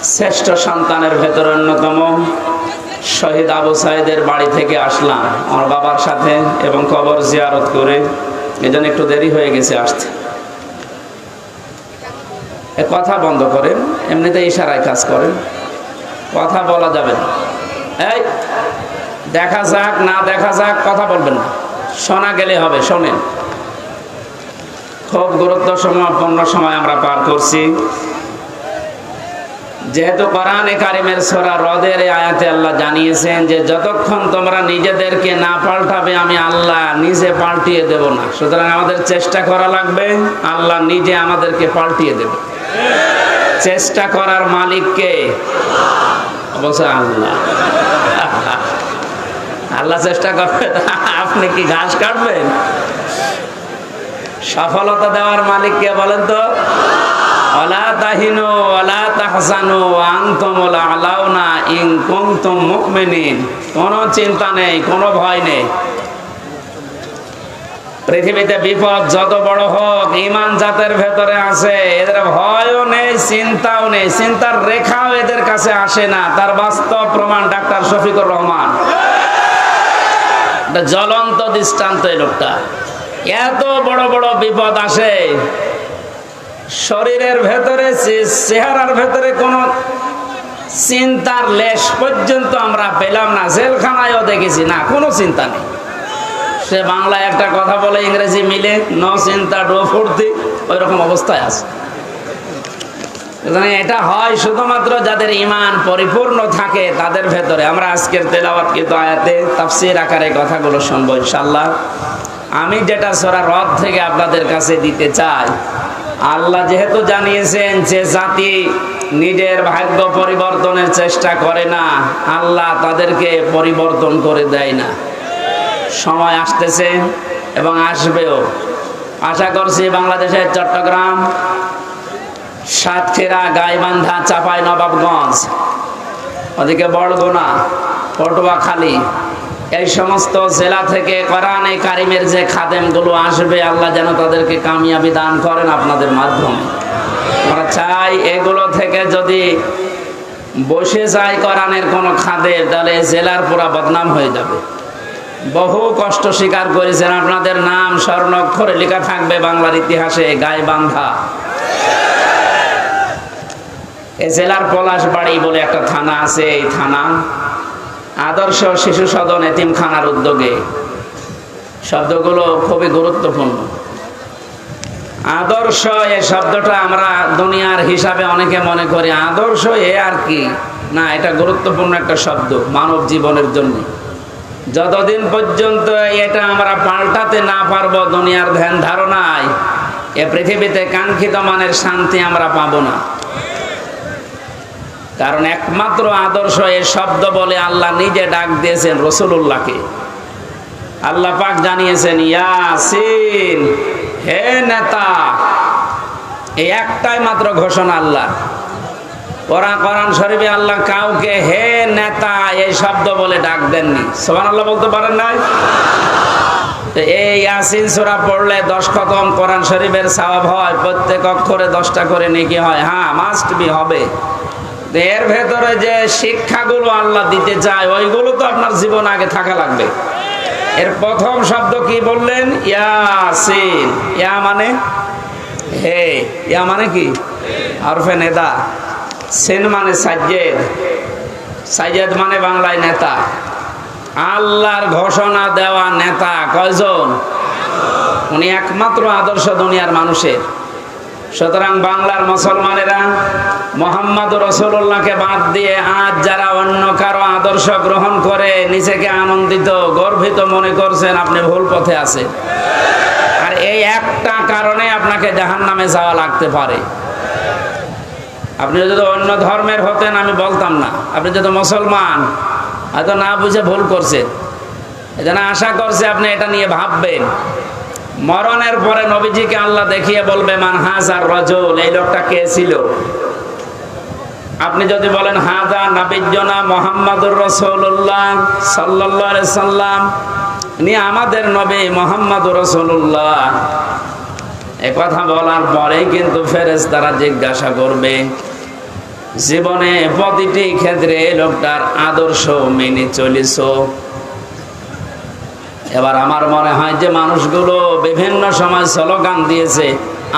শ্রেষ্ঠ সন্তানের ভেতর অন্যতম শহীদ আবু সাইদের বাড়ি থেকে আসলাম আমার বাবার সাথে এবং কবর জিয়ারত করে, এজন্য একটু দেরি হয়ে গেছে আসতে। কথা বন্ধ করেন, এমনিতে ইশারায় কাজ করেন, কথা বলা যাবে না। এই দেখা যাক না দেখা যাক কথা বলবেন না, শোনা গেলে হবে। শোনেন, খুব গুরুত্বপূর্ণ সময় আমরা পার করছি। যেহেতু কোরআনে কারিমের সূরা রদের আয়াতে আল্লাহ জানিয়েছেন যে যতক্ষণ তোমরা নিজেদেরকে না পাল্টাবে আমি আল্লাহ নিজে পাল্টিয়ে দেব না। সুতরাং আমাদের চেষ্টা করা লাগবে, আল্লাহ নিজে আমাদেরকে পাল্টিয়ে দেবে। চেষ্টা করার মালিক কে? অবশ্যই আল্লাহ। আল্লাহ চেষ্টা করবেন, আপনি কি ঘাস কাটবেন? সফলতা দেওয়ার মালিক কে বলেন তো? ওয়ালা তাহিনু ওয়ালা তাহজানু ওয়া আনতুমুল আলাউনা ইন কুনতুম মুমিনিন। কোনো চিন্তা নেই, কোনো ভয় নেই। পৃথিবীতে বিপদ যত বড় হোক, ঈমান যাদের ভেতরে আছে এদের ভয়ও নেই, চিন্তাও নেই, চিন্তার রেখাও এদের কাছে আসে না। তার বাস্তব প্রমাণ ডাক্তার শফিকুর রহমান, জ্বলন্ত দৃষ্টান্ত। এই লোকটা, এত বড় বড় বিপদ আসে, শরীরের ভেতরে চেহারার ভেতরে কোনো চিন্তার লেশ পর্যন্ত আমরা পেলাম না। জেলখানায়ও দেখেছি না, কোনো চিন্তা নেই। সে বাংলায় একটা কথা বলে, ইংরেজি মিলে নো চিন্তা ডো ফুর্তি, ওই রকম অবস্থায় আছে। এটা হয় শুধুমাত্র যাদের ঈমান পরিপূর্ণ থাকে তাদের ভেতরে। আমরা আজকের তেলাওয়াতকৃত আয়াতে তাফসীর আকারে কথাগুলো শুনবো ইনশাআল্লাহ। আমি যেটা সূরা রদ থেকে আপনাদের কাছে দিতে চাই, আল্লাহ যেহেতু জানিয়েছেন যে জাতি নিজের ভাগ্য পরিবর্তনের চেষ্টা করে না, আল্লাহ তাদেরকে পরিবর্তন করে দেয় না। সময় আসতেছে এবং আসবেও। আশা করছি বাংলাদেশের চট্টগ্রাম, সাতক্ষীরা, গাইবান্ধা, চাঁপাই নবাবগঞ্জ, ওদিকে বরগুনা, পটুয়াখালী, এই সমস্ত জেলা থেকে কোরআনে কারিমের যে খাদেমগুলো আসবে, আল্লাহ যেন তাদেরকে কামিয়াবি দান করেন আপনাদের মাধ্যমে। আমরা চাই এগুলো থেকে যদি বসে যায় কোরআনের কোনো খাদেম, তাহলে জেলার পুরা বদনাম হয়ে যাবে। বহু কষ্ট স্বীকার করেছেন, আপনাদের নাম স্বর্ণাক্ষরে লেখা থাকবে বাংলার ইতিহাসে। গাইবান্ধা এই জেলার পলাশবাড়ি বলে একটা থানা আছে, এই থানা আদর্শ শিশু সদন এতিমখানার উদ্যোগে। শব্দগুলো খুবই গুরুত্বপূর্ণ। আদর্শ এই শব্দটা আমরা দুনিয়ার হিসাবে অনেকে মনে করি আদর্শ এ আর কি না, এটা গুরুত্বপূর্ণ একটা শব্দ মানব জীবনের জন্য। যতদিন পর্যন্ত এটা আমরা পাল্টাতে না পারবো দুনিয়ার ধ্যান ধারণায়, এ পৃথিবীতে কাঙ্ক্ষিত মানের শান্তি আমরা পাবো না। কারণ একমাত্র আদর্শ এ শব্দ বলে আল্লাহ নিজে ডাক দিয়েছেন রাসূলুল্লাহকে। আল্লাহ পাক জানিয়েছেন, ইয়াসিন, হে নেতা। এই একটাই মাত্র ঘোষণা আল্লাহ। কোরআন শরীফে আল্লাহ কাউকে হে নেতা এই শব্দ বলে ডাক দেননি। সুবহানাল্লাহ বলতে পারেন নাই? এই ইয়াসিন সূরা পড়লে 10 খতম কোরআন শরীফের সওয়াব হয়, প্রত্যেক অক্ষরে 10টা করে নেকি হয়। হ্যাঁ, মাস্ট বি হবে। এর ভেতরে যে শিক্ষাগুলো আল্লাহ দিতে চায় ওইগুলো তো আপনার জীবন আগে থাকা লাগবে। এর প্রথম শব্দ কি বললেন? ইয়াসিন। ইয়া মানে হে, ইয়া মানে কি? হরফে নেদা। সিন মানে সাজ্জেদ, সাজ্জেদ মানে বাংলায় নেতা। আল্লাহর ঘোষণা দেওয়া নেতা কয়জন? উনি একমাত্র আদর্শ দুনিয়ার মানুষের। সুতরাং বাংলার মুসলমানেরা মুহাম্মদুর রাসূলুল্লাহকে বাদ দিয়ে আজ যারা অন্য কারো আদর্শ গ্রহণ করে নিজেকে আনন্দিত গর্বিত মনে করছেন, আপনি ভুল পথে আছেন। আর এই একটা কারণে আপনাকে জাহান্নামে যাওয়া লাগতে পারে। আপনি যদি অন্য ধর্মের হতেন আমি বলতাম না, আপনি যদি মুসলমান হয়তো না বুঝে ভুল করছেন। এজন্য আশা করছি আপনি এটা নিয়ে ভাববেন। মরণের পরে নবীজিকে আল্লাহ দেখিয়ে বলবে, মান হাযার রাজুল, এই লোকটা কে ছিল? আপনি যদি বলেন হাযা নাবিয়্যুনা মুহাম্মাদুর রাসূলুল্লাহ সাল্লাল্লাহু আলাইহি সাল্লাম, ইনি আমাদের নবী মুহাম্মাদুর রাসূলুল্লাহ, এই কথা বলার পরেই কিন্তু ফেরেশতারা জিজ্ঞাসা করবে জীবনে প্রতিটি ক্ষেত্রে লোকটার আদর্শ মেনে চলেছ। এবার আমার মনে হয় যে মানুষগুলো বিভিন্ন সময় স্লোগান দিয়েছে,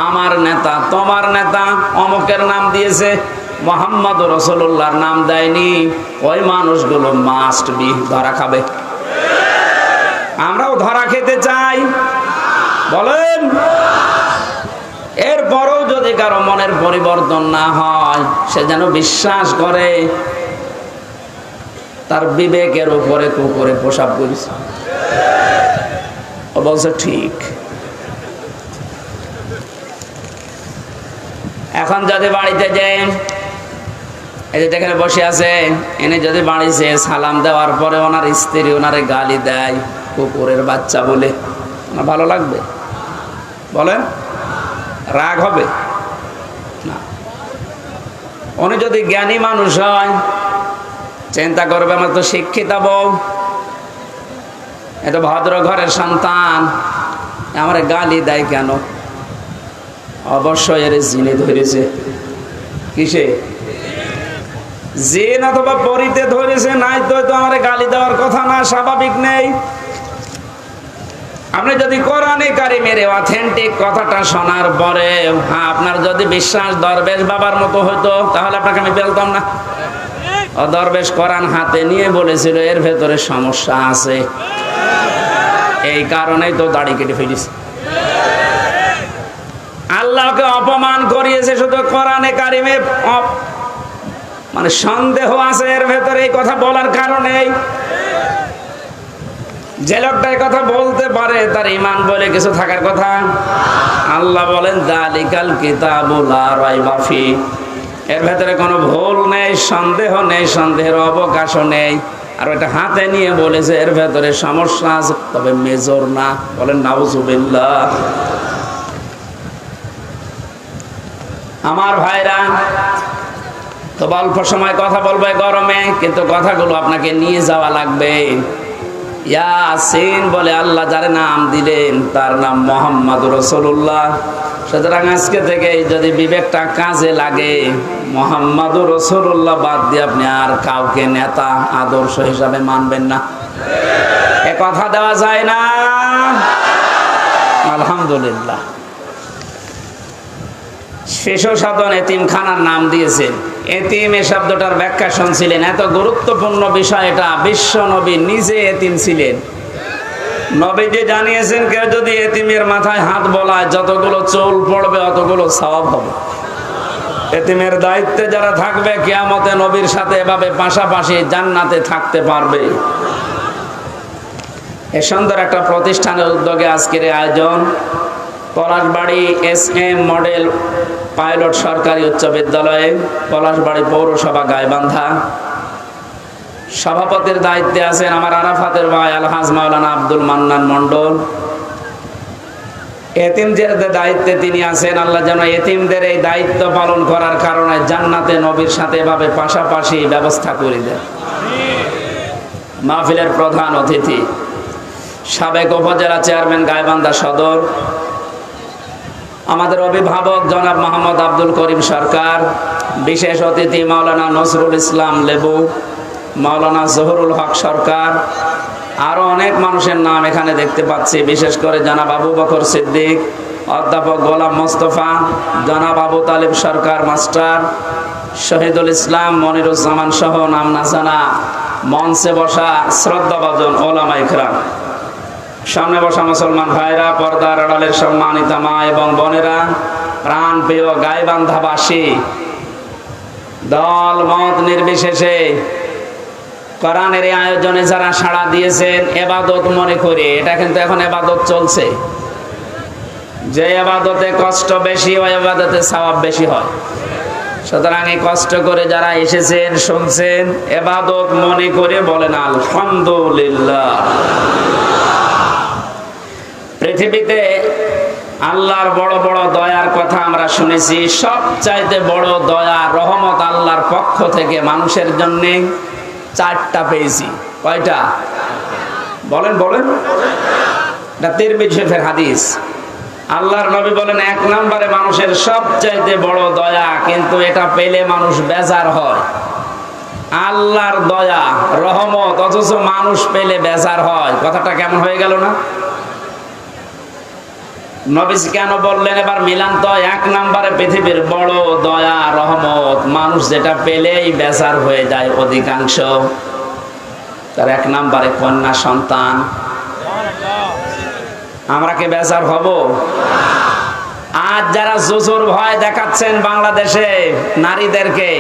আমার নেতা, তোমার নেতা, অমুকের নাম দিয়েছে, মুহাম্মদ রাসূলুল্লাহর নাম দেয়নি, ওই মানুষগুলো মাস্ট বি ধরা খাবে। আমরাও ধরা খেতে চাই, বলেন? এরপরও যদি কারো মনের পরিবর্তন না হয়, সে যেন বিশ্বাস করে তার বিবেকের উপরে কুকুরে প্রসাব করেছে। ও বলছে ঠিক। এখন যদি বাড়িতে যাই, এই যে যেখানে বসে আছে, এনে যদি বাড়িতে সালাম দেওয়ার পরে ওনার স্ত্রী ওনারে গালি দেয় কুকুরের বাচ্চা বলে, না ভালো লাগবে? বলেন, রাগ হবে না? উনি যদি জ্ঞানী মানুষ হয়, চিন্তা করবে আমার তো শিক্ষিতা বউ, এটা ভদ্র ঘরের সন্তান, আমার গালি দেয় কেন? অবশ্যই এর জিনে ধরেছে। কিসে? জিন অথবা পরিতে ধরেছে, নাই তো আমার গালি দেওয়ার কথা না, স্বাভাবিক নেই। আপনি যদি কোরআনে কারিমের অথেন্টিক কথাটা শোনার পরে আপনার যদি বিশ্বাস দরবেশ বাবার মতো হতো, তাহলে আপনাকে আমি বলতাম না। ও দরবেশ কোরআন হাতে নিয়ে বলেছিল এর ভেতরে সমস্যা আছে, এই কারণেই তো দাড়ি কেটে ফেলিস। আল্লাহকে অপমান করিয়েছে শুধু কোরআনে কারিমে, মানে সন্দেহ আছে এর ভেতরে এই কথা বলার কারণেই। যে লোকটা এই কথা বলতে পারে তার ঈমান বলে কিছু থাকার কথা। আল্লাহ বলেন যালিকাল কিতাবু লা রাইবা ফি, এর ভেতরে কোনো ভুল নেই, সন্দেহ নেই, সন্দেহের অবকাশও নেই। আর ওটা হাতে নিয়ে বলেছে এর ভেতরে সমস্যা আছে, তবে মেজর না। বলেন নাউজুবিল্লাহ। আমার ভাইরা, তো অল্প সময় কথা বলবে গরমে, কিন্তু কথাগুলো আপনাকে নিয়ে যাওয়া লাগবে। ইয়াসিন বলে আল্লাহ যার নাম দিলেন তার নাম মুহাম্মদুর রাসূলুল্লাহ। সুতরাং আজকে থেকে যদি বিবেকটা কাজে লাগে, মুহাম্মদুর রাসূলুল্লাহ বাদ দিয়ে আপনি আর কাউকে নেতা আদর্শ হিসাবে মানবেন না। এ কথা দেওয়া যায় না? আলহামদুলিল্লাহ। শিশু সাধন এতিমখানার নাম দিয়েছেন। এতিম এ শব্দটার ব্যাখ্যা শুনছিলেন, এত গুরুত্বপূর্ণ বিষয় এটা। বিশ্ব নবী নিজে এতিম ছিলেন। নবীজি জানিয়েছেন কেউ যদি এতিমের মাথায় হাত বোলায় যতগুলো চুল পড়বে অতগুলো সওয়াব হবে। এতিমের দায়িত্বে যারা থাকবে কিয়ামতে নবীর সাথে এভাবে পাশাপাশি জান্নাতে থাকতে পারবে। এ সুন্দর একটা প্রতিষ্ঠানের উদ্যোগে আজকের আয়োজন। পলাশবাড়ি SM মডেল পাইলট সরকারি উচ্চ বিদ্যালয়ে, পলাশবাড়ি পৌরসভা গাইবান্ধা। সভাপতির দায়িত্বে আছেন আমার আরাফাতের ভাই আলহাজ মাওলানা আব্দুল মান্নান মন্ডল। এতিমদের দায়িত্বে তিনি আছেন। আল্লাহ যেন এতিমদের এই দায়িত্ব পালন করার কারণে জান্নাতে নবীর সাথে এভাবে পাশাপাশি ব্যবস্থা করে দেন। মাহফিলের প্রধান অতিথি সাবেক উপজেলা চেয়ারম্যান গাইবান্ধা সদর, আমাদের অভিভাবক জনাব মোহাম্মদ আব্দুল করিম সরকার, বিশেষ অতিথি মাওলানা নজরুল ইসলাম লেবু, মাওলানা জহুরুল হক সরকার, আরো অনেক মানুষের নাম এখানে দেখতে পাচ্ছি। বিশেষ করে জনাব আবু বকর সিদ্দিক, অধ্যাপক গোলাম মোস্তফা, জনাব আবু তালিব সরকার মাস্টার, শহীদুল ইসলাম মনিরুজ্জামান সহ নাম না জানা মঞ্চে বসা শ্রদ্ধাভাজন ওলামা ইকরাম, সামনে বসা মুসলমান ভাইরা, পর্দার আড়ালের সম্মানিতা মা এবং বোনেরা, প্রাণ প্রিয় গাইবান্ধাবাসী, দল মত নির্বিশেষে কোরআনের এই আয়োজনে যারা সাড়া দিয়েছেন, এবাদত মনে করে, এটা কিন্তু এখন এবাদত চলছে। যে এবাদতে কষ্ট বেশি ওই এবাদতে সওয়াব বেশি হয়। সুতরাং এই কষ্ট করে যারা এসেছেন, শুনছেন, এবাদত মনে করে বলেন আলহামদুলিল্লাহ। পৃথিবীতে আল্লাহর বড় বড় দয়ার কথা আমরা শুনেছি। সবচাইতে বড় দয়া রহমত আল্লাহর পক্ষ থেকে মানুষের জন্য চারটা পেয়েছি। কয়টা? বলেন বলেন। এটা তিরমিজি শরীফের হাদিস। আল্লাহর নবী বলেন 1 নম্বরে মানুষের সবচাইতে বড় দয়া, কিন্তু এটা পেলে মানুষ বেজার হয়। আল্লাহর দয়া রহমত, অথচ মানুষ পেলে বেজার হয়। কথাটা কেমন হয়ে গেল না? নবীজি কেন বললেন এবার মিলান তো? 1 নম্বরে পৃথিবীর বড় দয়া রহমত, মানুষ যেটা পেলেই বেজার হয়ে যায় অধিকাংশ। তার 1 নম্বরে কন্যা সন্তান। আমরা কি বেজার হব? আজ যারা জুজুর ভয় দেখাচ্ছেন বাংলাদেশে নারীদেরকে,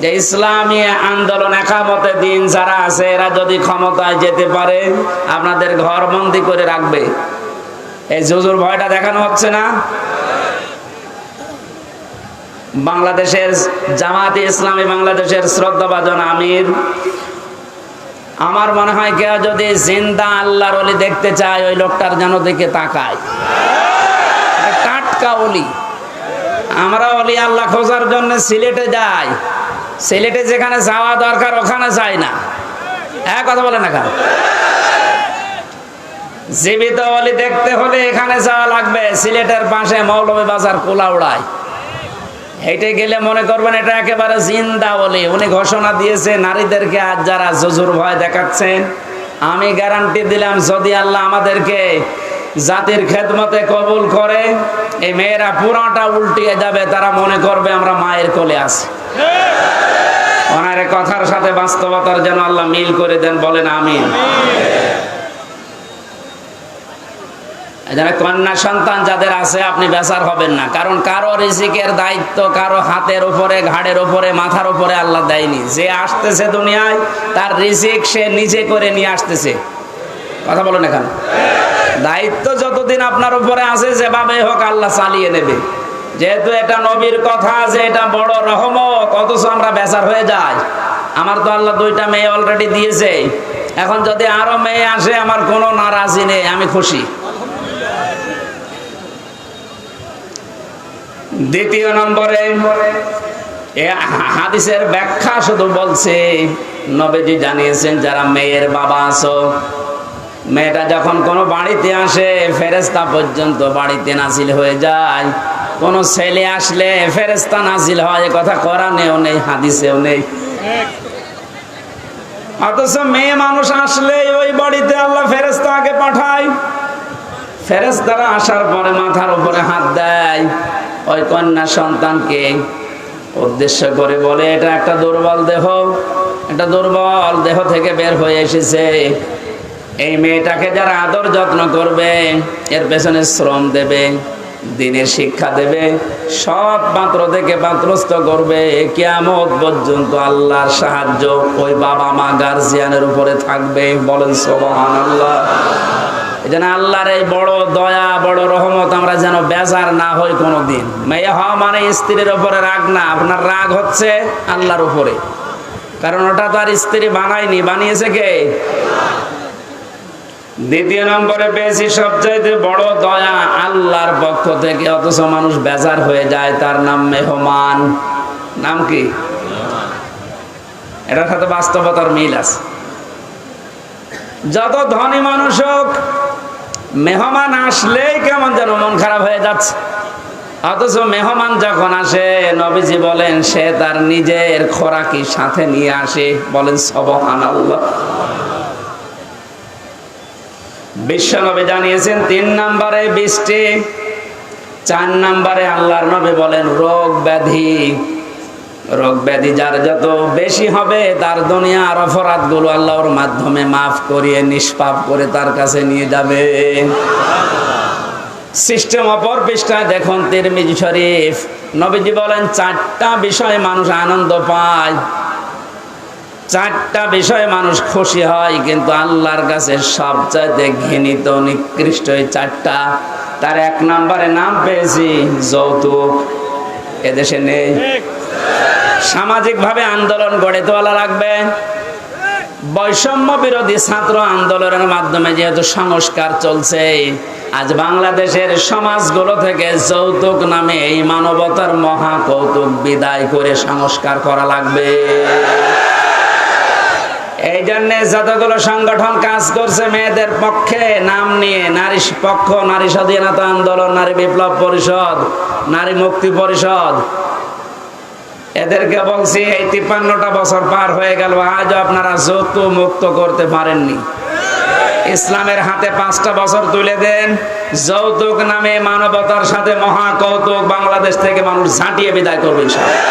যে ইসলামী আন্দোলন একামতে দিন যারা আছে, এরা যদি ক্ষমতায় যেতে পারে আপনাদের ঘর বন্দি করে রাখবে, এই জুজুর ভয়টা দেখানো হচ্ছে না? বাংলাদেশের জামাতে ইসলামী বাংলাদেশের শ্রদ্ধাভাজন আমির, আমার মনে হয় কেউ যদি জিন্দা আল্লাহর ওলি দেখতে চায়, ওই লোকটার যেন দিকে তাকায়। টাটকা ওলি। আমরা ওলি আল্লাহ খোঁজার জন্য সিলেটে যাই, সিলেটে যেখানে যাওয়া দরকার ওখানে যাই না। হ্যাঁ, কথা বলে না কেন? জীবিত ওলি দেখতে হলে এখানে যাওয়া লাগবে, সিলেটের পাশে মৌলভীবাজার কোলাউড়ায়। হেঁটে গেলে মনে করবেন এটা একেবারে জিন্দা ওলি। উনি ঘোষণা দিয়েছে নারীদেরকে আজ যারা জুজুর ভয় দেখাচ্ছেন, আমি গ্যারান্টি দিলাম যদি আল্লাহ আমাদেরকে জাতির খেদমতে কবুল করে, এই মেয়েরা পুরাটা উল্টিয়ে যাবে। তারা মনে করবে আমরা মায়ের কোলে আছি। ওনার কথার সাথে বাস্তবতার যেন আল্লাহ মিল করে দেন, বলেন আমিন। কন্যা সন্তান যাদের আছে আপনি বেজার হবেন না, কারণ কারো রিজিকের দায়িত্ব কারো হাতের উপরে, ঘাড়ের উপরে, মাথার উপরে আল্লাহ দেয়নি। যে আসতেছে দুনিয়ায় তার রিজিক সে নিজে করে নিয়ে আসতেছে। কথা বলেন এখানে, দায়িত্ব যতদিন আপনার উপরে আছে যেভাবে হোক আল্লাহ চালিয়ে নেবে। যেহেতু এটা নবীর কথা যে এটা বড় রহমত, অথচ আমরা বেজার হয়ে যাই। আমার তো আল্লাহ 2টা মেয়ে অলরেডি দিয়েছে, এখন যদি আরো মেয়ে আসে আমার কোনো নারাজি নেই, আমি খুশি। দ্বিতীয় নম্বরে হাদিসের ব্যাখ্যা শুধু বলছে, নবীজি জানিয়েছেন যারা মেয়ের বাবা আছো, মেয়েটা যখন কোনো বাড়িতে আসে ফেরেশতা পর্যন্ত বাড়িতে নাজিল হয়ে যায়। কোন ছেলে আসলে ফেরেশতা নাজিল হয়, এ কথা কোরআনেও নেই, হাদিসেও নেই। অথচ মেয়ে মানুষ আসলে ওই বাড়িতে আল্লাহ ফেরেশতা আগে পাঠায়। ফেরেশতারা আসার পরে মাথার উপরে হাত দেয়, ওই কন্যা সন্তানকে উদ্দেশ্য করে বলে এটা একটা দুর্বল দেহ, একটা দুর্বল দেহ থেকে বের হয়ে এসেছে। এই মেয়েটাকে যারা আদর যত্ন করবে, এর পেছনে শ্রম দেবে, দিনের শিক্ষা দেবে, সৎ পাত্র থেকে পাত্রস্থ করবে, কিয়ামত পর্যন্ত আল্লাহর সাহায্য ওই বাবা মা গার্জিয়ানের উপরে থাকবে। বলেন সুবহানাল্লাহ। যেন আল্লাহর এই বড় দয়া, বড় রহমত আমরা যেন বেজার না হই কোনোদিন। মেয়ে হওয়া মানে স্ত্রীর উপরে রাগ না, আপনার রাগ হচ্ছে আল্লাহর উপরে, কারণ ওটা তো আর স্ত্রী বানায়নি, বানিয়েছে কে? দ্বিতীয় নম্বরে পেয়েছি সবচাইতে বড় দয়া আল্লাহর পক্ষ থেকে, অথচ মানুষ বেজার হয়ে যায়, তার নাম মেহমান। নাম কি? এটার সাথে বাস্তবতার মিল আছে। যত ধনী মানুষ হোক, মেহমান আসলেই কেমন যেন মন খারাপ হয়ে যাচ্ছে। অথচ মেহমান যখন আসে, নবীজি বলেন সে তার নিজের খোরাকি সাথে নিয়ে আসে। বলেন সুবহানাল্লাহ। বিশ্ব নবী জানিয়েছেন 3 নম্বরে বৃষ্টি, 4 নম্বরে আল্লাহর নবী বলেন রোগ ব্যাধি। রোগ ব্যাধি যার যত বেশি হবে, তার দুনিয়ার অপরাধগুলো আল্লাহর মাধ্যমে মাফ করিয়ে নিষ্পাপ করে তার কাছে নিয়ে যাবে। সিস্টেম অপর পৃষ্ঠায় দেখুন তিরমিজি শরীফ, নবীজি বলেন 4টা বিষয়ে মানুষ আনন্দ পায়, 4টা বিষয়ে মানুষ খুশি হয়, কিন্তু আল্লাহর কাছে সবচাইতে ঘৃণিত নিকৃষ্ট এই 4টা। তার 1 নম্বরে নাম পেয়েছি যৌতুক। এদেশে নেই। সামাজিকভাবে আন্দোলন গড়ে তোলা লাগবে। বৈষম্য বিরোধী ছাত্র আন্দোলনের মাধ্যমে যেহেতু সংস্কার চলছে, আজ বাংলাদেশের সমাজগুলো থেকে যৌতুক নামে এই মানবতার মহা কৌতুক বিদায় করে সংস্কার করা লাগবে। এই জন্য এজন্য যতগুলো সংগঠন কাজ করছে মেয়েদের পক্ষে নাম নিয়ে, নারী পক্ষ, নারী স্বাধীনতা আন্দোলন, নারী বিপ্লব পরিষদ, নারী মুক্তি পরিষদ, এদেরকে বলছি এই 53টা বছর পার হয়ে গেল, আজও আপনারা যৌতুক মুক্ত করতে পারেননি। ইসলামের হাতে 5টা বছর তুলে দেন, যৌতুক নামে মানবতার সাথে মহা কৌতুক বাংলাদেশ থেকে মানুষ ঝাঁটিয়ে বিদায় করবে ইনশাআল্লাহ।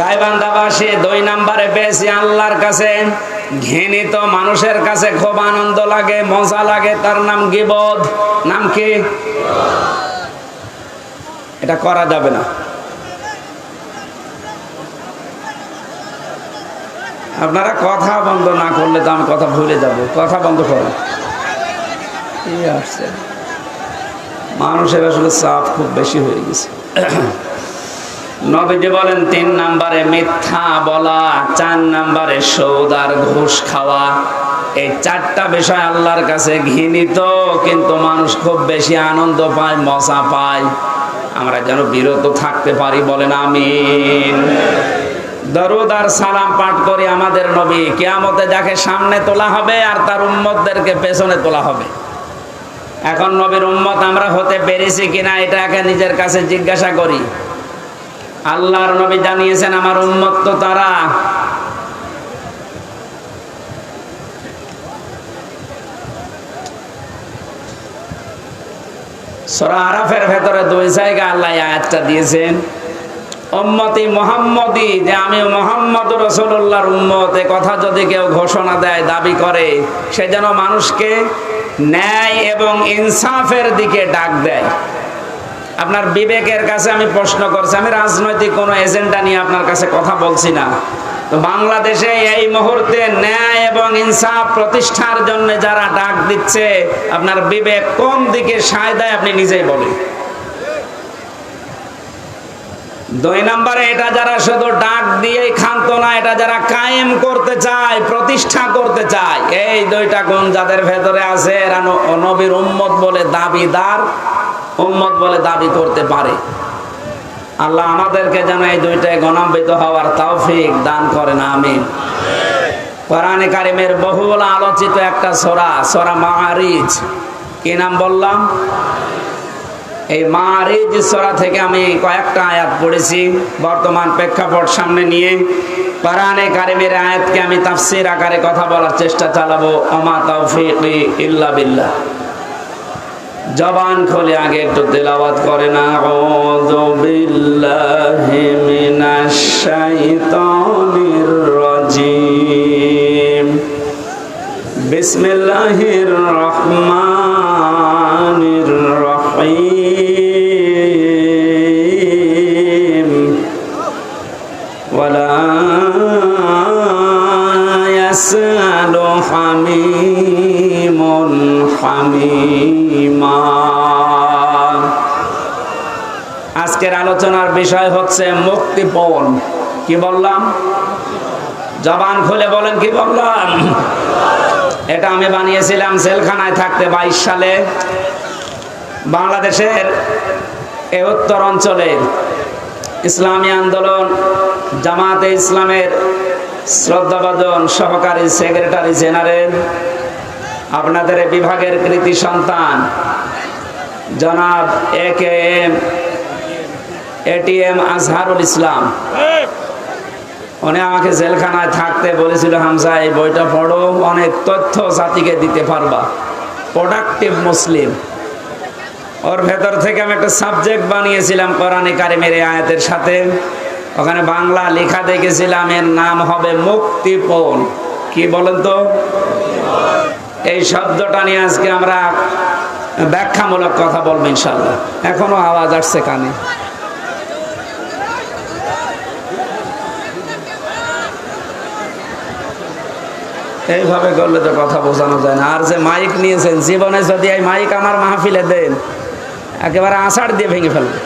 গাইবান্ধাবাসী 2 নম্বরে পেয়েছি আল্লাহর কাছে, ঘৃণিত মানুষের কাছে খুব আনন্দ লাগে, মজা লাগে, তার নাম গীবত। নাম কি? এটা করা যাবে না। আপনারা কথা বন্ধ না করলে তো আমি কথা ভুলে যাব। কথা বন্ধ করুন। মানুষের আসলে চাপ খুব বেশি হয়ে গেছে। নবীজি বলেন 3 নম্বরে মিথ্যা বলা, 4 নম্বরে সুদ আর ঘুষ খাওয়া। এই 4টা বিষয় আল্লাহর কাছে ঘৃণিত, কিন্তু মানুষ খুব বেশি আনন্দ পায়, মজা পায়। আমরা যেন বিরত থাকতে পারি, বলেন আমিন। দরুদ আর সালাম পাঠ করি আমাদের নবী। কিয়ামতে যাকে সামনে তোলা হবে আর তার উম্মতদেরকে পেছনে তোলা হবে। এখন নবীর উম্মত আমরা হতে পেরেছি কিনা এটা একে নিজের কাছে জিজ্ঞাসা করি। আল্লাহর নবী জানিয়েছেন আমার উম্মত তো তারা। সূরা আরাফের ভেতরে 2 জায়গায় আল্লাহ আয়াতটা দিয়েছেন, উম্মতি মুহাম্মদি, যে আমি মুহাম্মদ রাসূলুল্লাহর উম্মত। এ কথা যদি কেউ ঘোষণা দেয়, দাবি করে, সে যেন মানুষকে ন্যায় এবং ইনসাফের দিকে ডাক দেয়। আপনার বিবেকের কাছে আমি প্রশ্ন করছি, আমি রাজনৈতিক কোনো এজেন্ডা নিয়ে আপনার কাছে কথা বলছি না। তো বাংলাদেশে এই মুহূর্তে ন্যায় এবং ইনসাফ প্রতিষ্ঠার জন্য যারা ডাক দিচ্ছে, আপনার বিবেক কোন দিকে সায় দেয় আপনি নিজেই বলেন। 2 নম্বরে এটা যারা শুধু ডাক দিয়েই ক্ষান্ত না, এটা যারা কায়েম করতে চায়, প্রতিষ্ঠা করতে চায়, এই 2টা গুণ যাদের ভেতরে আছে, এরা নবীর উম্মত বলে দাবিদার, উম্মত বলে দাবি করতে পারে। আল্লাহ আমাদেরকে যেন এই 2টায় গণান্বিত হওয়ার তৌফিক দান করেন, আমিন। কোরআনে কারিমের বহুল আলোচিত একটা সূরা, সূরা মাআরিজ। কি নাম বললাম? এই মাআরিজ সূরা থেকে আমি কয়েকটা আয়াত পড়েছি বর্তমান প্রেক্ষাপট সামনে নিয়ে। কোরআনে কারিমের আয়াতকে আমি তাফসীর আকারে কথা বলার চেষ্টা চালাবো। আমা তাওফীকি ইল্লা বিল্লাহ। জবান খুলে আগে একটু তেলাওয়াত করেন, আউযু বিল্লাহি মিনাশ শাইতানির রাজীম, বিসমিল্লাহির রহমানির রহিম, ওয়ালা ইয়াসআলু হামীমুন হামীমা। আজকের আলোচনার বিষয় হচ্ছে মুক্তিপণ। কি বললাম? জবান খুলে বলেন, কি বললাম? এটা আমি বানিয়েছিলাম জেলখানায় থাকতে 22 সালে। বাংলাদেশের এই উত্তর অঞ্চলের ইসলামী আন্দোলন জামাতে ইসলামের শ্রদ্ধাভাজন সহকারী সেক্রেটারি জেনারেল, আপনাদের বিভাগের কৃতি সন্তান জনাব এটিএম আজহারুল ইসলাম, উনি আমাকে জেলখানায় থাকতে বলেছিল, হামজা এই বইটা পড়ো, অনেক তথ্য জাতিকে দিতে পারবা, প্রোডাক্টিভ মুসলিম। ওর ভেতর থেকে আমি একটা সাবজেক্ট বানিয়েছিলাম কোরআনে কারিমের আয়াতের সাথে। ওখানে বাংলা লেখা দেখেছিলাম, এর নাম হবে মুক্তিপণ। কি বলেন তো? এই শব্দটা নিয়ে আজকে আমরা ব্যাখ্যামূলক কথা বলবো ইনশাআল্লাহ। এখনো আওয়াজ আসছে কানে? এইভাবে করলে তো কথা বোঝানো যায় না। আর যে মাইক নিয়েছেন, জীবনে যদি এই মাইক আমার মাহফিলে দেন, একেবারে আষাঢ় দিয়ে ভেঙে ফেলবে,